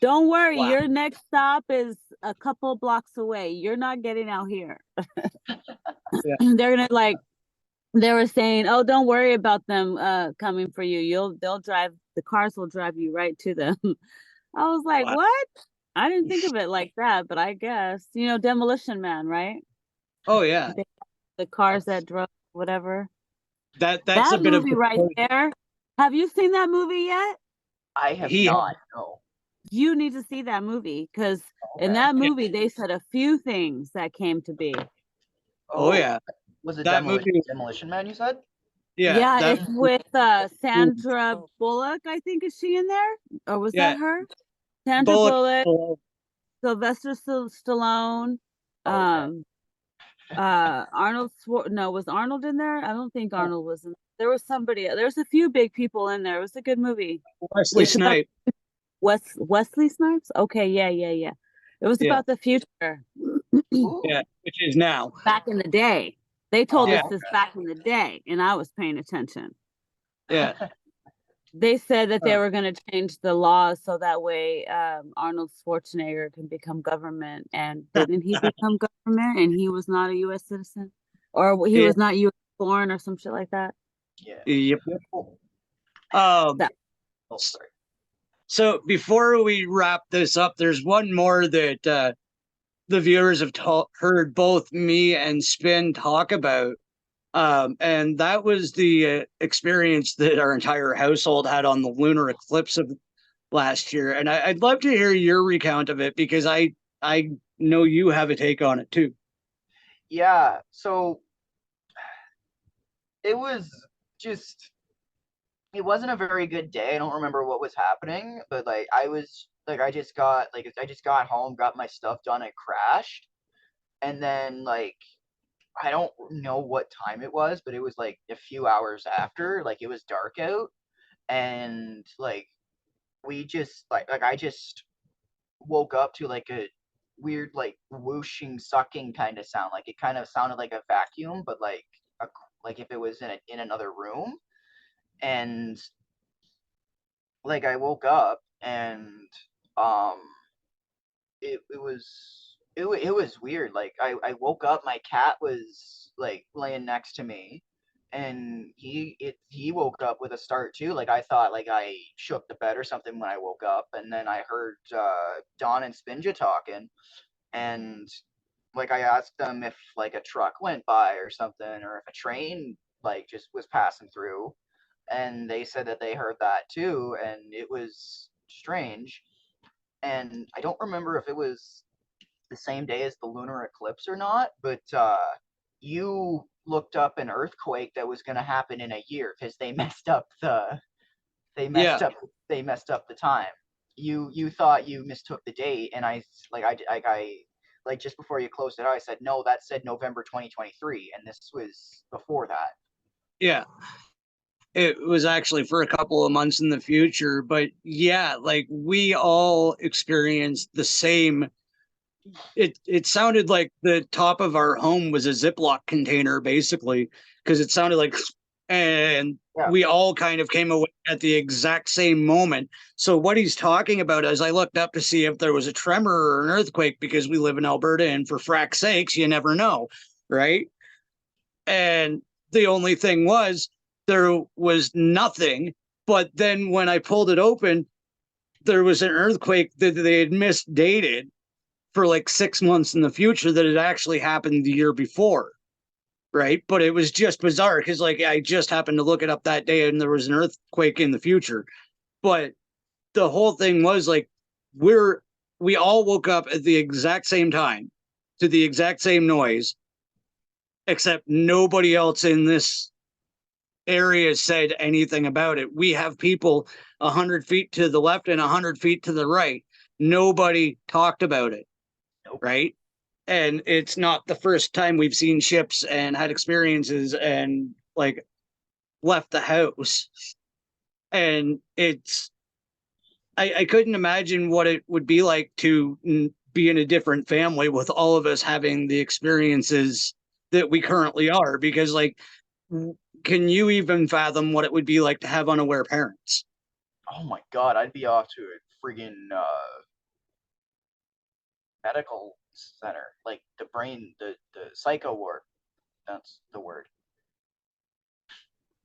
Don't worry, Wow. your next stop is a couple blocks away. You're not getting out here. They're gonna they were saying, oh, don't worry about them coming for you. The cars will drive you right to them. I was like, what? I didn't think of it like that, but I guess, Demolition Man, right? Oh yeah. The cars that drove whatever. That's That a bit movie of right there. Have you seen that movie yet? I have not. No. You need to see that movie because in that movie they said a few things that came to be. Oh yeah. Was it That Demolition Man, you said? Yeah, it's with Sandra Bullock, I think. Is she in there? Or was that her? Sandra Bullock, Sylvester Stallone, Arnold was Arnold in there? I don't think Arnold was in there. There was somebody. There's a few big people in there. It was a good movie. Wesley Snipes. Wesley Snipes? Okay, yeah. It was about the future. Yeah, which is now. Back in the day. They told us this back in the day, and I was paying attention. Yeah. They said that they were going to change the laws so that way Arnold Schwarzenegger can become government. And didn't he become government? And he was not a U.S. citizen? Or he was not U.S. born or some shit like that? Yeah. Yep. Sorry. So before we wrap this up, there's one more that the viewers have heard both me and Spin talk about. And that was the experience that our entire household had on the lunar eclipse of last year. And I'd love to hear your recount of it because I know you have a take on it too. Yeah. So it was just, it wasn't a very good day. I don't remember what was happening, but I just got home, got my stuff done, and crashed. And then I don't know what time it was, but it was a few hours after, it was dark out, and we just I just woke up to a weird whooshing sucking kind of sound. It kind of sounded like a vacuum, but if it was in another room. And I woke up and it was weird. I woke up, my cat was laying next to me, and he woke up with a start too. I thought I shook the bed or something when I woke up, and then I heard Don and Spinja talking, and I asked them if a truck went by or something, or if a train just was passing through, and they said that they heard that too, and it was strange. And I don't remember if it was the same day as the lunar eclipse or not, but you looked up an earthquake that was going to happen in a year because they messed up the time. You thought you mistook the date, and I just before you closed it out, I said no, that said November 2023, and this was before that. Yeah. It was actually for a couple of months in the future, but yeah, we all experienced the same. It sounded like the top of our home was a Ziploc container, basically, because it sounded like, and we all kind of came away at the exact same moment. So what he's talking about is I looked up to see if there was a tremor or an earthquake because we live in Alberta, and for frack's sakes, you never know, right? And the only thing was, there was nothing, but then when I pulled it open, there was an earthquake that they had misdated for 6 months in the future that had actually happened the year before, right? But it was just bizarre because I just happened to look it up that day and there was an earthquake in the future. But the whole thing was we all woke up at the exact same time to the exact same noise, except nobody else in this area said anything about it. We have people 100 feet to the left and 100 feet to the right. Nobody talked about it. Nope. Right. And it's not the first time we've seen ships and had experiences and left the house. And I couldn't imagine what it would be like to be in a different family with all of us having the experiences that we currently are, because like, can you even fathom what it would be like to have unaware parents? Oh my god, I'd be off to a friggin' medical center, like the psycho ward. That's the word.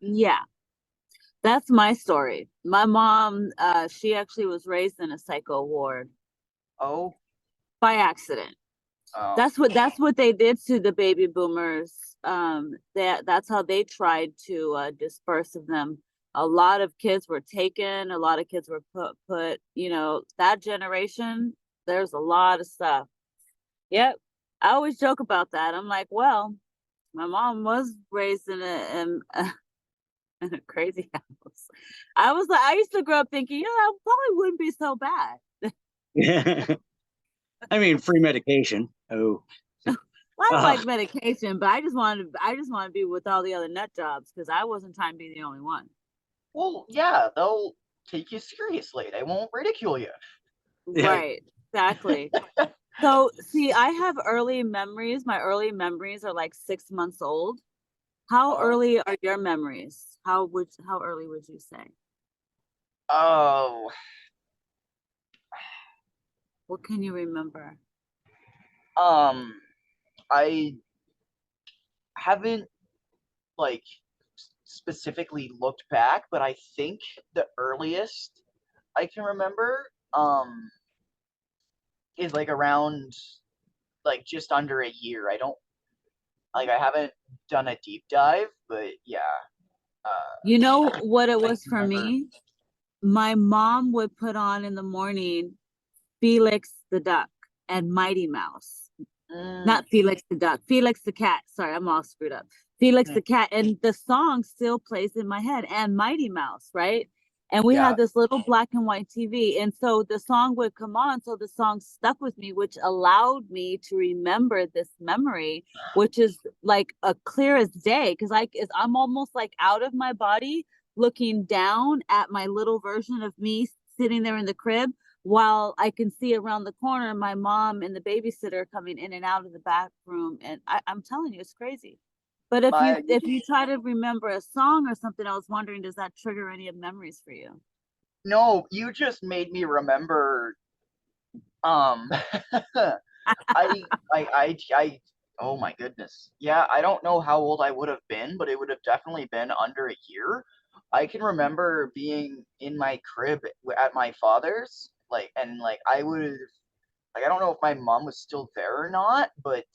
Yeah, that's my story. My mom, she actually was raised in a psycho ward. Oh. By accident. Oh. That's what they did to the baby boomers. That's how they tried to disperse of them. A lot of kids were taken. A lot of kids were put. That generation. There's a lot of stuff. Yep. I always joke about that. I'm like, well, my mom was raised in a crazy house. I used to grow up thinking, that probably wouldn't be so bad. Yeah. I mean, free medication. Oh. I like medication, but I just want to be with all the other nut jobs because I wasn't trying to be the only one. Well, yeah, they'll take you seriously. They won't ridicule you. Right, exactly. So, see, I have early memories. My early memories are like 6 months old. How early are your memories? How early would you say? Oh. What can you remember? I haven't like specifically looked back, but I think the earliest I can remember is like around like just under a year. I haven't done a deep dive, but yeah. You know what it was for me? My mom would put on in the morning Felix the Duck and Mighty Mouse. Not Felix the Duck, Felix the Cat. Sorry, I'm all screwed up. Felix the Cat. And the song still plays in my head, and Mighty Mouse, right? And we had this little black and white TV. And so the song would come on. So the song stuck with me, which allowed me to remember this memory, which is like a clear as day. Because I'm almost like out of my body looking down at my little version of me sitting there in the crib, while I can see around the corner my mom and the babysitter coming in and out of the back room. And I'm telling you, it's crazy. But if you try to remember a song or something, I was wondering, does that trigger any of memories for you? No, you just made me remember. I oh my goodness. Yeah, I don't know how old I would have been, but it would have definitely been under a year. I can remember being in my crib at my father's, and I would, I don't know if my mom was still there or not, but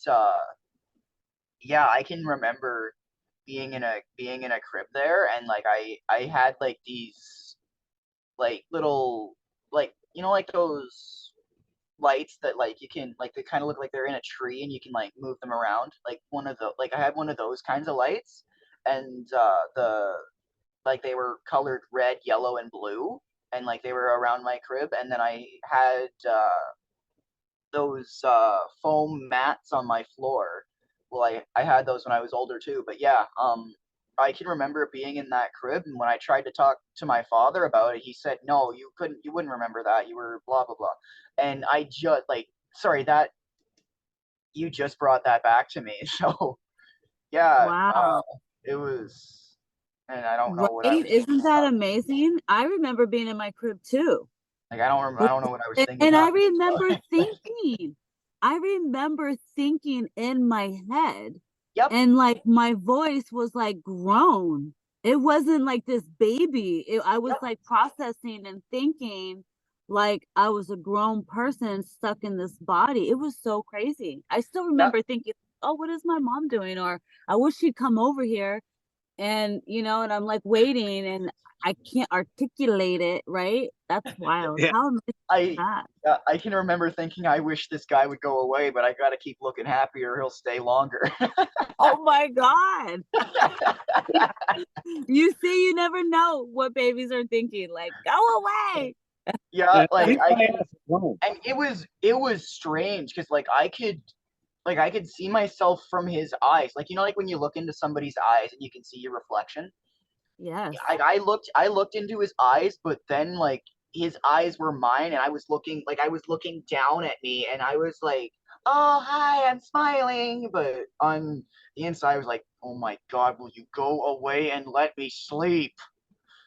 yeah, I can remember being in a crib there, and I had like these little like those lights that you can they kind of look like they're in a tree and you can move them around, I had one of those kinds of lights, and they were colored red, yellow, and blue, and they were around my crib, and then I had those foam mats on my floor. Well, I had those when I was older too, but yeah, I can remember being in that crib, and when I tried to talk to my father about it, he said, "No, you wouldn't remember that. You were blah blah blah." And I just sorry, that you just brought that back to me. So yeah, Wow. it was, and I don't know what I was. Isn't that amazing? I remember being in my crib too. I don't know what I was thinking. And I remember thinking in my head. Yep. And my voice was grown. It wasn't like this baby. I was processing and thinking like I was a grown person stuck in this body. It was so crazy. I still remember thinking, oh, what is my mom doing? Or I wish she'd come over here. And, and I'm waiting and I can't articulate it, right? That's wild. Yeah. How I can remember thinking, I wish this guy would go away, but I got to keep looking happy or he'll stay longer. Oh my God. You see, you never know what babies are thinking. Go away. Yeah, and it was strange because I could see myself from his eyes. When you look into somebody's eyes and you can see your reflection. Yes. I looked into his eyes, but then like his eyes were mine, and I was looking down at me, and I was like, "Oh, hi, I'm smiling," but on the inside, I was like, "Oh my God, will you go away and let me sleep?"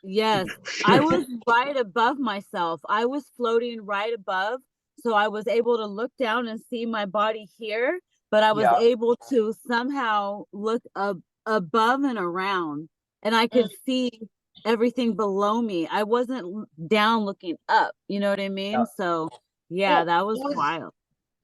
Yes. I was right above myself. I was floating right above. So I was able to look down and see my body here, but I was Yeah. able to somehow look above and around, and I could see everything below me. I wasn't down looking up. You know what I mean? Yeah. So yeah, Well, that was wild.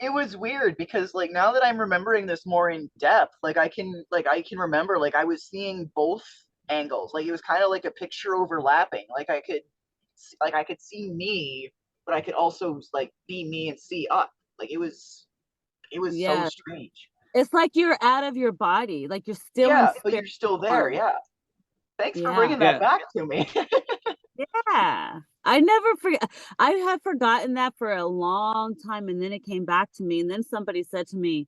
it was weird because like now that I'm remembering this more in depth, like I can remember like I was seeing both angles. Like it was kind of like a picture overlapping. Like I could see me, but I could also like be me and see up. Like it was so Yeah. strange. It's like you're out of your body, like you're still in Yeah, but spirit you're still there. form. Yeah. Thanks for Yeah. bringing that Yeah. back to me. Yeah. I never forget. I had forgotten that for a long time, and then it came back to me. And then somebody said to me,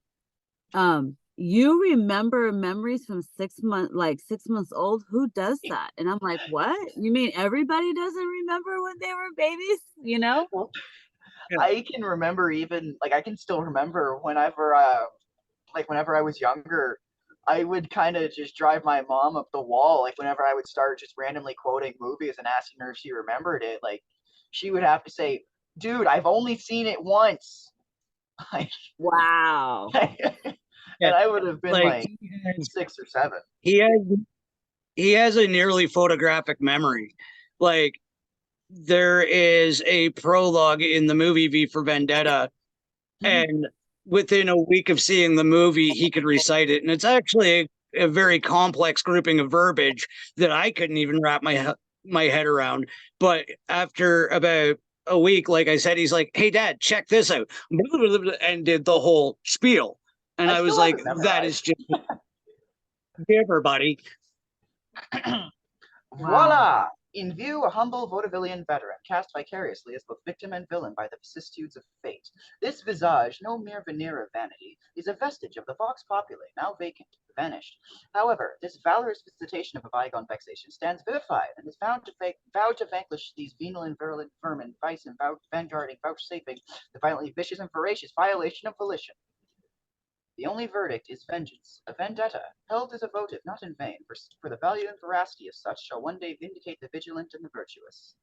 you remember memories from 6 months, like 6 months old? Who does that? And I'm like, what? You mean everybody doesn't remember when they were babies? You know? Well, Yeah. I can remember even like I can still remember whenever I was younger, I would kind of just drive my mom up the wall. Like whenever I would start just randomly quoting movies and asking her if she remembered it, like she would have to say, "Dude, I've only seen it once." Like, Wow. and Yeah. I would have been Like like 6 or 7. he has he has a nearly photographic memory. Like there is a prologue in the movie V for Vendetta, and within a week of seeing the movie, he could recite it, and it's actually a very complex grouping of verbiage that I couldn't even wrap my head around. But after about a week, like I said, he's like, "Hey, Dad, check this out," and did the whole spiel, and I I was still have like, it "That is memorized. just giver, buddy." Wow. Voila! In view, a humble vaudevillian veteran, cast vicariously as both victim and villain by the vicissitudes of fate. This visage, no mere veneer of vanity, is a vestige of the vox populi, now vacant, vanished. However, this valorous visitation of a bygone vexation stands vivified, and is vowed to vanquish these venal and virulent vermin, vice and vanguarding, vouchsafing the violently vicious and voracious violation of volition. The only verdict is vengeance, a vendetta, held as a votive not in vain, for the value and veracity of such shall one day vindicate the vigilant and the virtuous.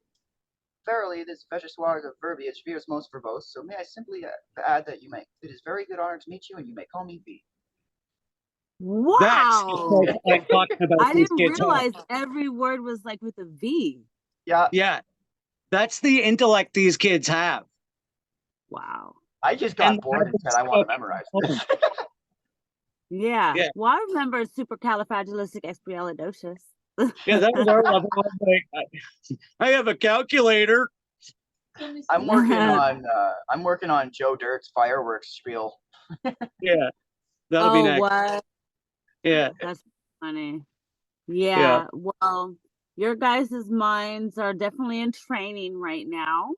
Verily, this fegissoir of verbiage veers most verbose, so may I simply add that it is very good honor to meet you, and you may call me V. That's Wow. what I'm talking about. I These didn't kids have. realize every word was like with a V. Yeah, Yeah, that's the intellect these kids have. Wow. I just And got bored and said I want to memorize this. Yeah. Yeah. Well, I remember supercalifragilisticexpialidocious. Yeah, that was our level. I was like, I have a calculator. I'm working on Joe Dirt's fireworks spiel. Yeah, that'll be Oh, next. what? Yeah, That's funny. yeah, Yeah. Well, your guys' minds are definitely in training right now,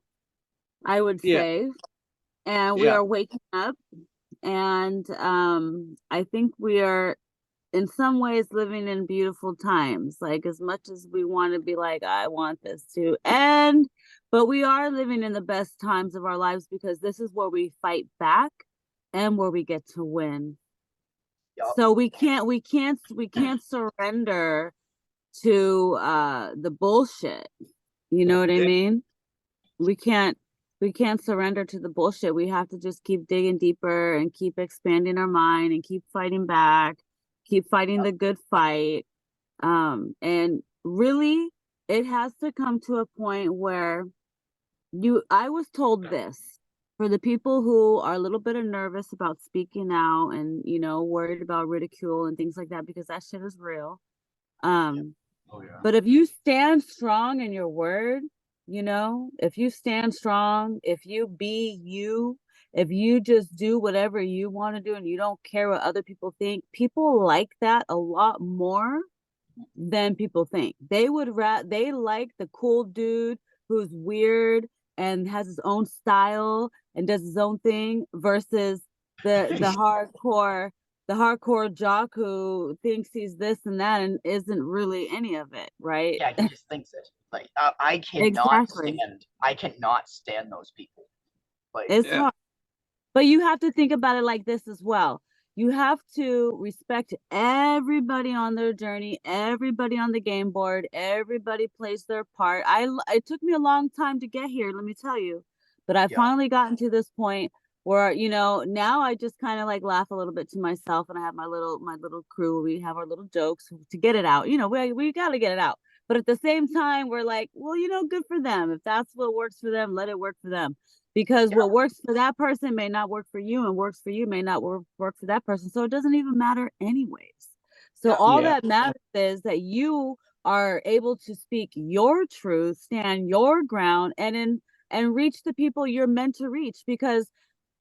I would yeah, say. And we yeah, are waking up. And I think we are in some ways living in beautiful times. Like as much as we want to be like, I want this to end, but we are living in the best times of our lives because this is where we fight back and where we get to win. Yup. So we can't surrender to the bullshit. You know what I mean? We can't surrender to the bullshit. We have to just keep digging deeper and keep expanding our mind and keep fighting back, keep fighting the good fight. And really it has to come to a point where I was told this for the people who are a little bit nervous about speaking out and, worried about ridicule and things like that, because that shit is real. Oh yeah. But if you stand strong in your word, if you stand strong, if you be you, if you just do whatever you want to do and you don't care what other people think, people like that a lot more than people think. They like the cool dude who's weird and has his own style and does his own thing versus the hardcore the hardcore jock who thinks he's this and that and isn't really any of it, right? Yeah, he just thinks it. Like I Exactly. cannot stand those people. Like It's Yeah. hard. But you have to think about it like this as well. You have to respect everybody on their journey, everybody on the game board, everybody plays their part. It took me a long time to get here, let me tell you. But I Yeah. finally gotten to this point where, you know, now I just kind of like laugh a little bit to myself, and I have my little crew. We have our little jokes to get it out. You know, we got to get it out. But at the same time, we're like, well, you know, good for them. If that's what works for them, let it work for them. Because Yeah. what works for that person may not work for you, and works for you may not work for that person. So it doesn't even matter anyways. So Yeah. all Yeah. that matters is that you are able to speak your truth, stand your ground, and reach the people you're meant to reach. Because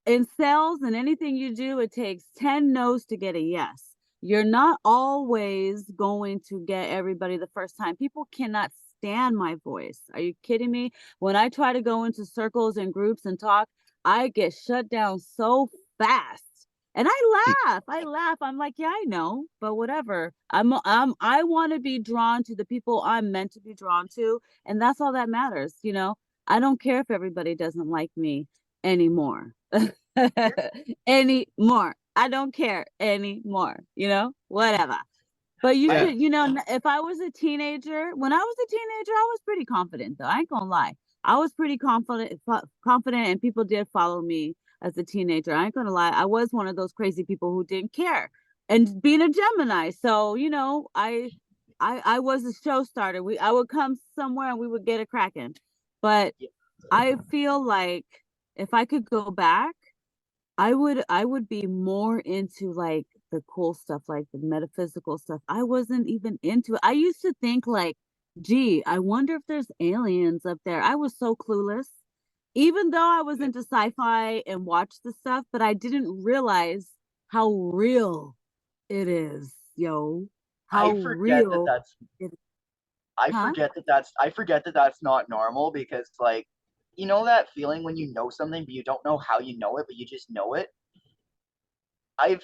in sales and anything you do, it takes 10 no's to get a yes. You're not always going to get everybody the first time. People cannot stand my voice. Are you kidding me? When I try to go into circles and groups and talk, I get shut down so fast. And I laugh. I'm like, yeah, I know, but whatever. I want to be drawn to the people I'm meant to be drawn to, and that's all that matters, you know. I don't care if everybody doesn't like me anymore. Anymore. I don't care anymore, you know, whatever. But you Yeah. should, you know, if I was a teenager, when I was a teenager, I was pretty confident though. I ain't gonna lie. I was pretty confident, and people did follow me as a teenager. I ain't gonna lie. I was one of those crazy people who didn't care. And being a Gemini, so you know, I was a show starter. I would come somewhere and we would get it cracking. But Yeah. I feel like if I could go back, I would be more into like the cool stuff, like the metaphysical stuff. I wasn't even into it. I used to think like, gee, I wonder if there's aliens up there. I was so clueless. Even though I was into sci-fi and watched the stuff, but I didn't realize how real it is, yo. I How forget that real that's it is. I Huh? forget that that's not normal, because like, you know that feeling when you know something but you don't know how you know it, but you just know it. Yeah.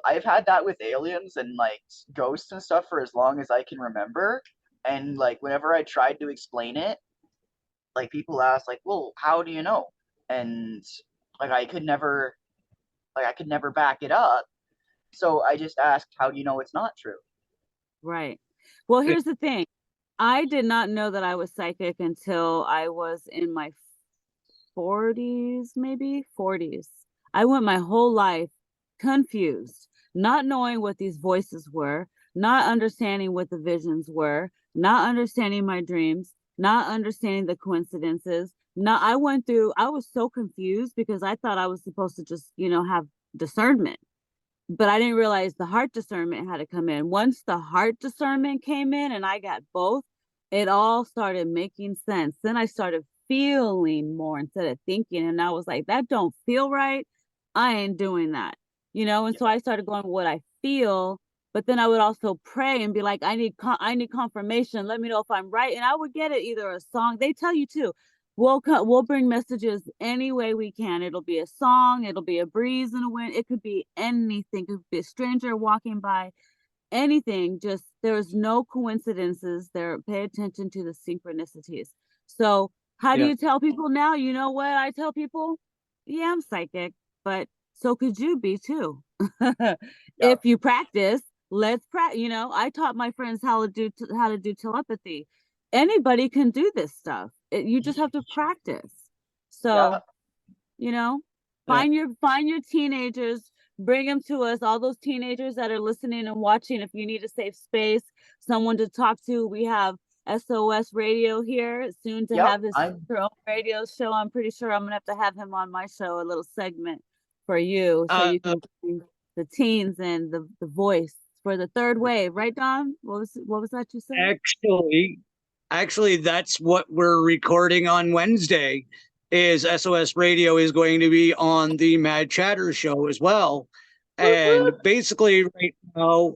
I've had that with aliens and like ghosts and stuff for as long as I can remember. And like whenever I tried to explain it, like people ask like, "Well, how do you know?" And like I could never back it up. So I just asked, "How do you know it's not true?" Right. Well, Yeah. here's the thing. I did not know that I was psychic until I was in my 40s, maybe 40s. I went my whole life confused, not knowing what these voices were, not understanding what the visions were, not understanding my dreams, not understanding the coincidences. Not I was so confused because I thought I was supposed to just, you know, have discernment. But I didn't realize the heart discernment had to come in. Once the heart discernment came in and I got both, it all started making sense. Then I started feeling more instead of thinking. And I was like, that don't feel right. I ain't doing that. You know, and Yeah. so I started going with what I feel, but then I would also pray and be like, I need confirmation. Let me know if I'm right. And I would get it either a song. They tell you too. We'll bring messages any way we can. It'll be a song, it'll be a breeze in the wind, it could be anything, it could be a stranger walking by, anything. Just there's no coincidences there. Pay attention to the synchronicities. So how do Yeah. you tell people now? You know what I tell people? Yeah, I'm psychic, but so could you be too. Yeah. If you practice, let's practice. You know, I taught my friends how to do telepathy. Anybody can do this stuff. You just have to practice. Yeah. So, you know, Yeah. find your teenagers, bring them to us. All those teenagers that are listening and watching, if you need a safe space, someone to talk to, we have S.O.S radio here, soon to Yep. have his own radio show. I'm pretty sure I'm gonna have him on my show, a little segment for you, so Uh, you can bring the teens and the voice for the third wave, right, Don? What was that you said? actually, that's what we're recording on Wednesday. Is SOS Radio is going to be on the Mad Chatter show as well. Whoop, And whoop. basically, right now,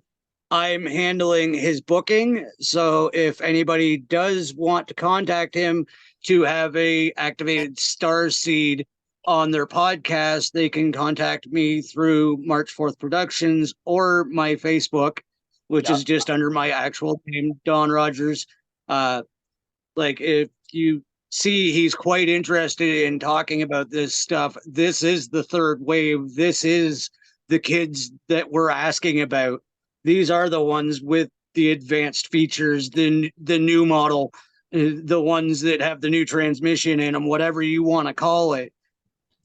I'm handling his booking. So if anybody does want to contact him to have a activated star seed on their podcast, they can contact me through March 4th Productions or my Facebook, which is just under my actual name, Don Rogers. Like if you see he's quite interested in talking about this stuff, this is the third wave. This is the kids that we're asking about. These are the ones with the advanced features, the new model, the ones that have the new transmission in them, whatever you want to call it.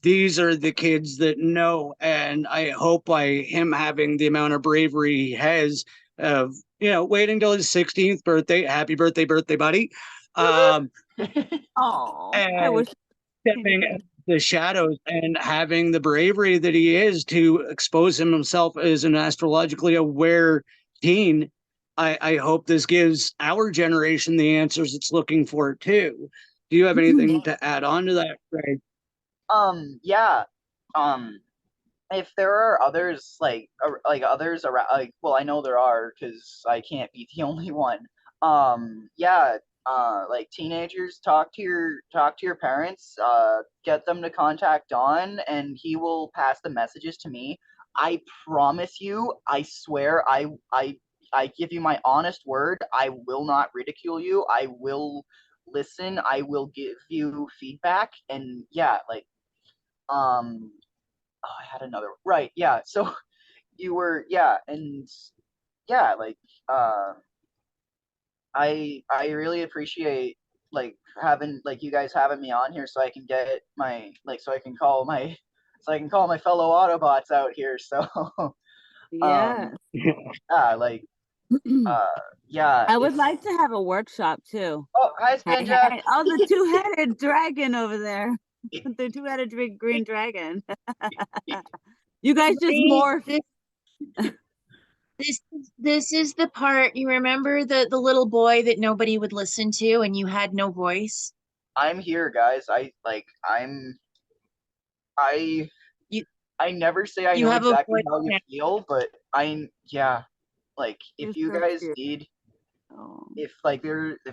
These are the kids that know, and I hope by him having the amount of bravery he has of, waiting till his 16th birthday, happy birthday, buddy. Oh, I And wish. stepping out of the shadows and having the bravery that he is to expose himself as an astrologically aware teen. I hope this gives our generation the answers it's looking for too. Do you have anything to add on to that, Greg? Yeah. If there are others like others around, well, I know there are because I can't be the only one. Yeah. Like teenagers, talk to your parents. Get them to contact Don, and he will pass the messages to me. I promise you. I swear. I give you my honest word. I will not ridicule you. I will listen. I will give you feedback, and yeah, like oh, I had another right. Yeah. So you were and yeah, like I really appreciate like having like you guys having me on here so I can get my so I can call my fellow Autobots out here. So Yeah. yeah, like yeah. I would like to have a workshop too. Oh, hi, Spinja. Hey, oh, the two-headed dragon over there. The two-headed green dragon. You guys just morph. This is the part, you remember the little boy that nobody would listen to and you had no voice? I'm here, guys. I never say I know exactly how you feel, but like if you guys need, if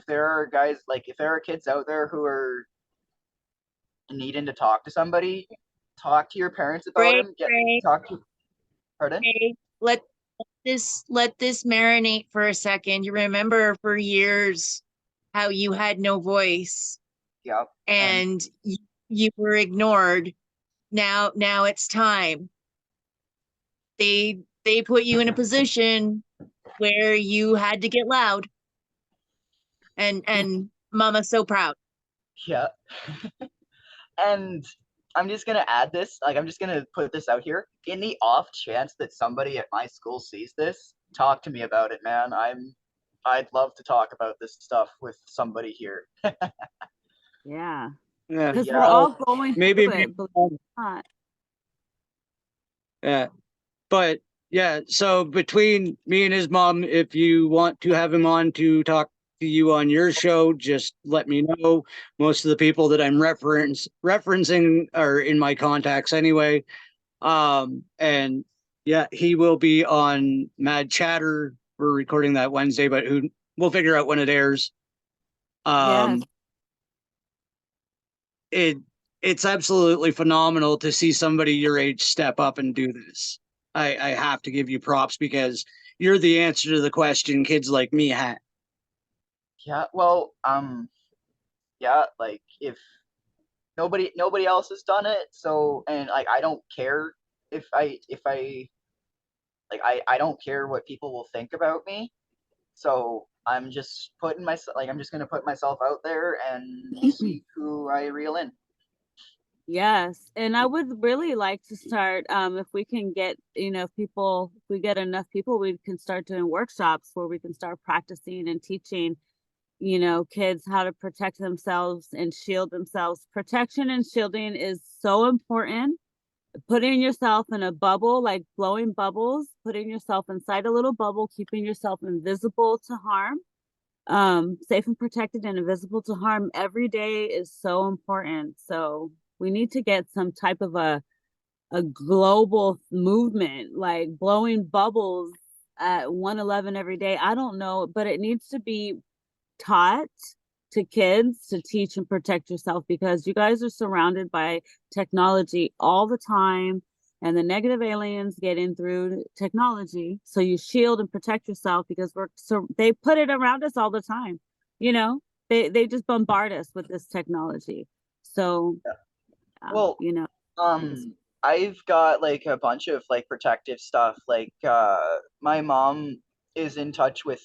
there are guys, like if there are kids out there who are needing to talk to somebody, talk to your parents about him. Pardon? Let this marinate for a second. You remember for years how you had no voice. Yep. And you were ignored. Now it's time. They put you in a position where you had to get loud. And Mama's so proud. Yeah. And I'm just gonna add this, like I'm just gonna put this out here. In the off chance that somebody at my school sees this, talk to me about it, man. I'd love to talk about this stuff with somebody here. Yeah. Yeah. Because we're all going maybe through it, believe it or not. Yeah. But yeah, so between me and his mom, if you want to have him on to talk to you on your show, just let me know. Most of the people that I'm referencing are in my contacts anyway. And yeah, he will be on Mad Chatter. We're recording that Wednesday, but we'll figure out when it airs. Yes. It's absolutely phenomenal to see somebody your age step up and do this. I have to give you props because you're the answer to the question kids like me had. Yeah, well, yeah, like if nobody else has done it, so and like I don't care if I like I don't care what people will think about me. So I'm just I'm just gonna put myself out there and see who I reel in. Yes, and I would really like to start, if we can get, if we get enough people, we can start doing workshops where we can start practicing and teaching, kids how to protect themselves and shield themselves. Protection and shielding is so important. Putting yourself in a bubble, like blowing bubbles, putting yourself inside a little bubble, keeping yourself invisible to harm, safe and protected and invisible to harm every day is so important. So we need to get some type of a global movement, like blowing bubbles at 111 every day. I don't know, but it needs to be taught to kids to teach and protect yourself, because you guys are surrounded by technology all the time, and the negative aliens get in through technology. So you shield and protect yourself, because they put it around us all the time. You know, they just bombard us with this technology. So, Well, you know, I've got like a bunch of like protective stuff. Like my mom is in touch with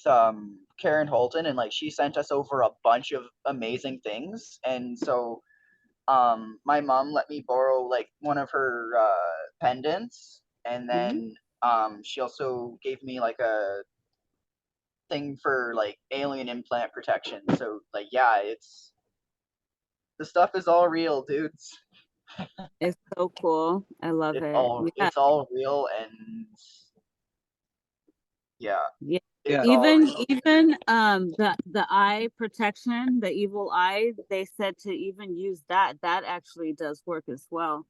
Karen Holton, and like she sent us over a bunch of amazing things. And so my mom let me borrow like one of her pendants, and then she also gave me like a thing for like alien implant protection. So like, yeah, the stuff is all real, dudes. it's so cool. I love it. Yeah. It's all real, and yeah. Yeah. It's Even all real. even the eye protection, the evil eye, they said to even use that actually does work as well.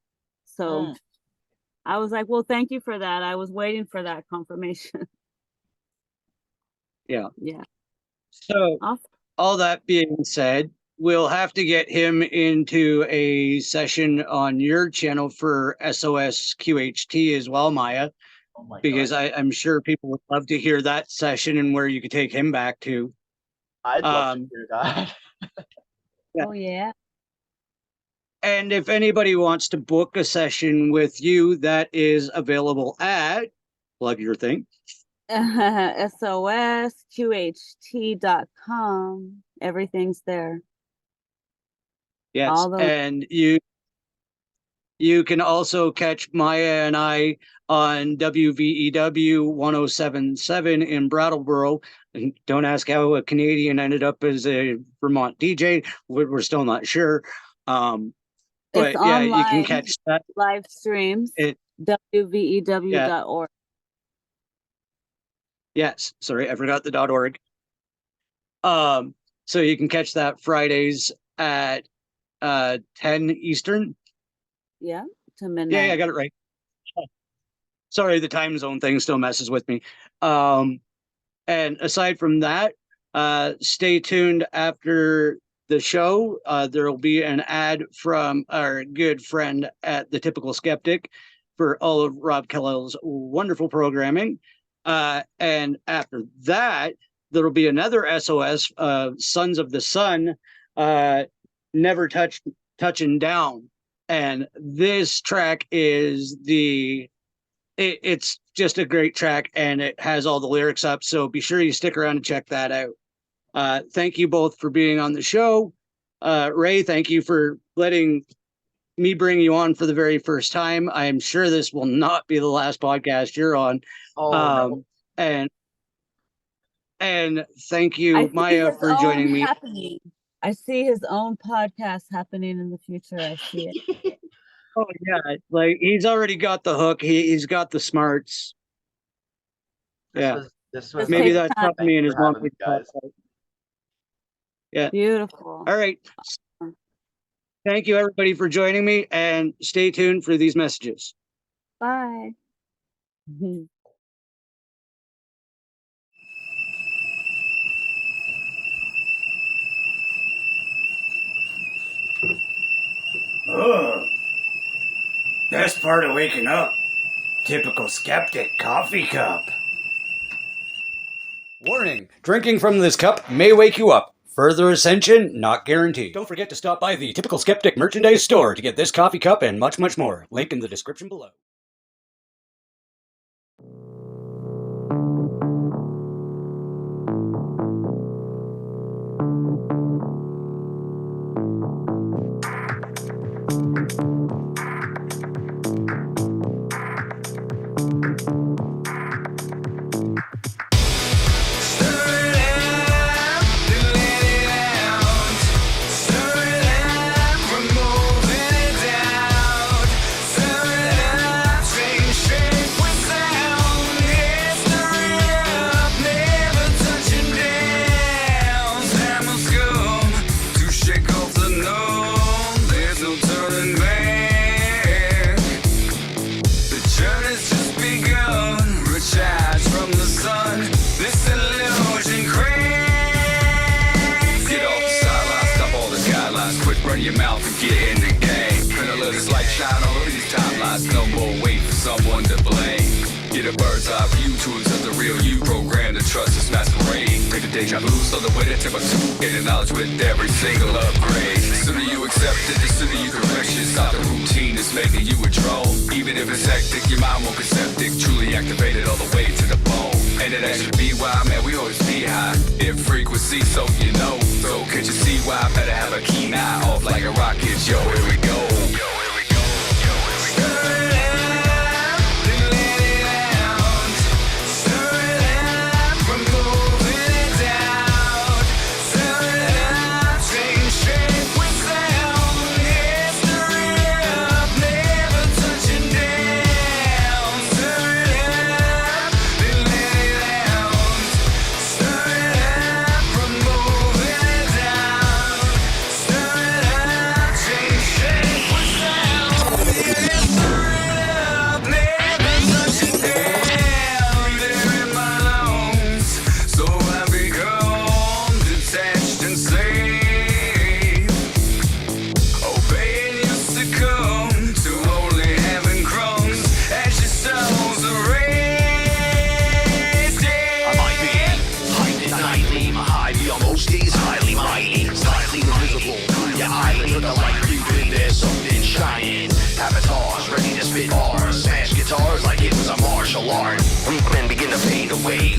So I was like, well, thank you for that. I was waiting for that confirmation. Yeah. Yeah. So Awesome. all that being said, we'll have to get him into a session on your channel for SOS QHT as well, Maya, Oh my because God. I'm sure people would love to hear that session and where you could take him back to. I'd love to hear that. Yeah. Oh yeah. Mm-hmm. And if anybody wants to book a session with you, that is available at, plug your thing. SOSQHT.com. Everything's there. Yes, All the and you can also catch Maya and I on WVEW 1077 in Brattleboro. And don't ask how a Canadian ended up as a Vermont DJ. We're still not sure. But It's yeah, you can online catch that. live streams. It, WVEW.org. yes, sorry, I forgot the .org. So you can catch that Fridays at 10 Eastern. Yeah, to midnight. Yeah, I got it right. Sorry, the time zone thing still messes with me. And aside from that, stay tuned after the show. There will be an ad from our good friend at the Typical Skeptic for all of Rob Kellell's wonderful programming. And after that, there will be another SOS, Sons of the Sun, Never Touching Down. And this track is it's just a great track, and it has all the lyrics up. So be sure you stick around and check that out. Thank you both for being on the show. Ray, thank you for letting me bring you on for the very first time. I am sure this will not be the last podcast you're on. No. And thank you, Maya, for joining me. I see his own podcast happening in the future. I see it. Oh yeah, like he's already got the hook. He's got the smarts. This was Maybe take that's time. helped me in his Having me, monthly guys. Yeah. Beautiful. All right. Thank you, everybody, for joining me, and stay tuned for these messages. Bye. Oh, best part of waking up. Typical Skeptic coffee cup. Warning, drinking from this cup may wake you up. Further ascension not guaranteed. Don't forget to stop by the Typical Skeptic merchandise store to get this coffee cup and much, much more. Link in the description below. Stir it up, we're moving it down. Stir it up. Get a bird's eye view to accept the real you. Program to trust this masquerade. Take the deja vu, so the way to tip up to. Gaining knowledge with every single upgrade. The sooner you accept it, the sooner you correct it. Stop the routine, it's making you a drone. Even if it's hectic, your mind won't be septic. Truly activated all the way to the bone. And it should be why, man, we always be high. In frequency, so you know. So can't you see why I better have a keen eye off like a rocket? Yo, here we go.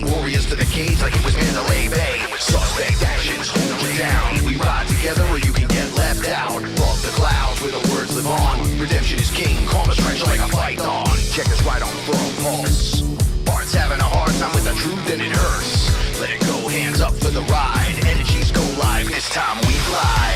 Warriors to the cage like it was Mandalay Bay. Suspect actions hold you down. We ride together or you can get left out. Above the clouds where the words live on. Redemption is king, karma strikes you like a python. Check us right on throw pulse. Heart's having a hard time with the truth and it hurts. Let it go, hands up for the ride. Energies go live, this time we glide.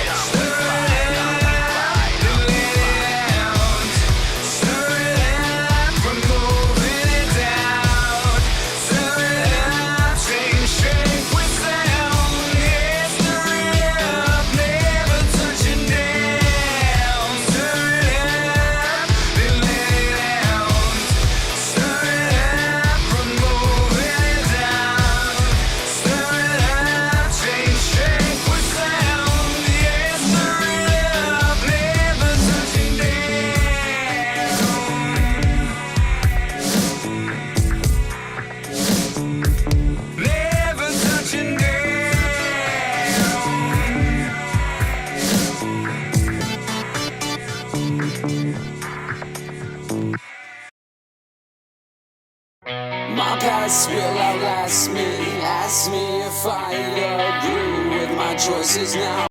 My past will outlast me. Ask me if I agree with my choices now.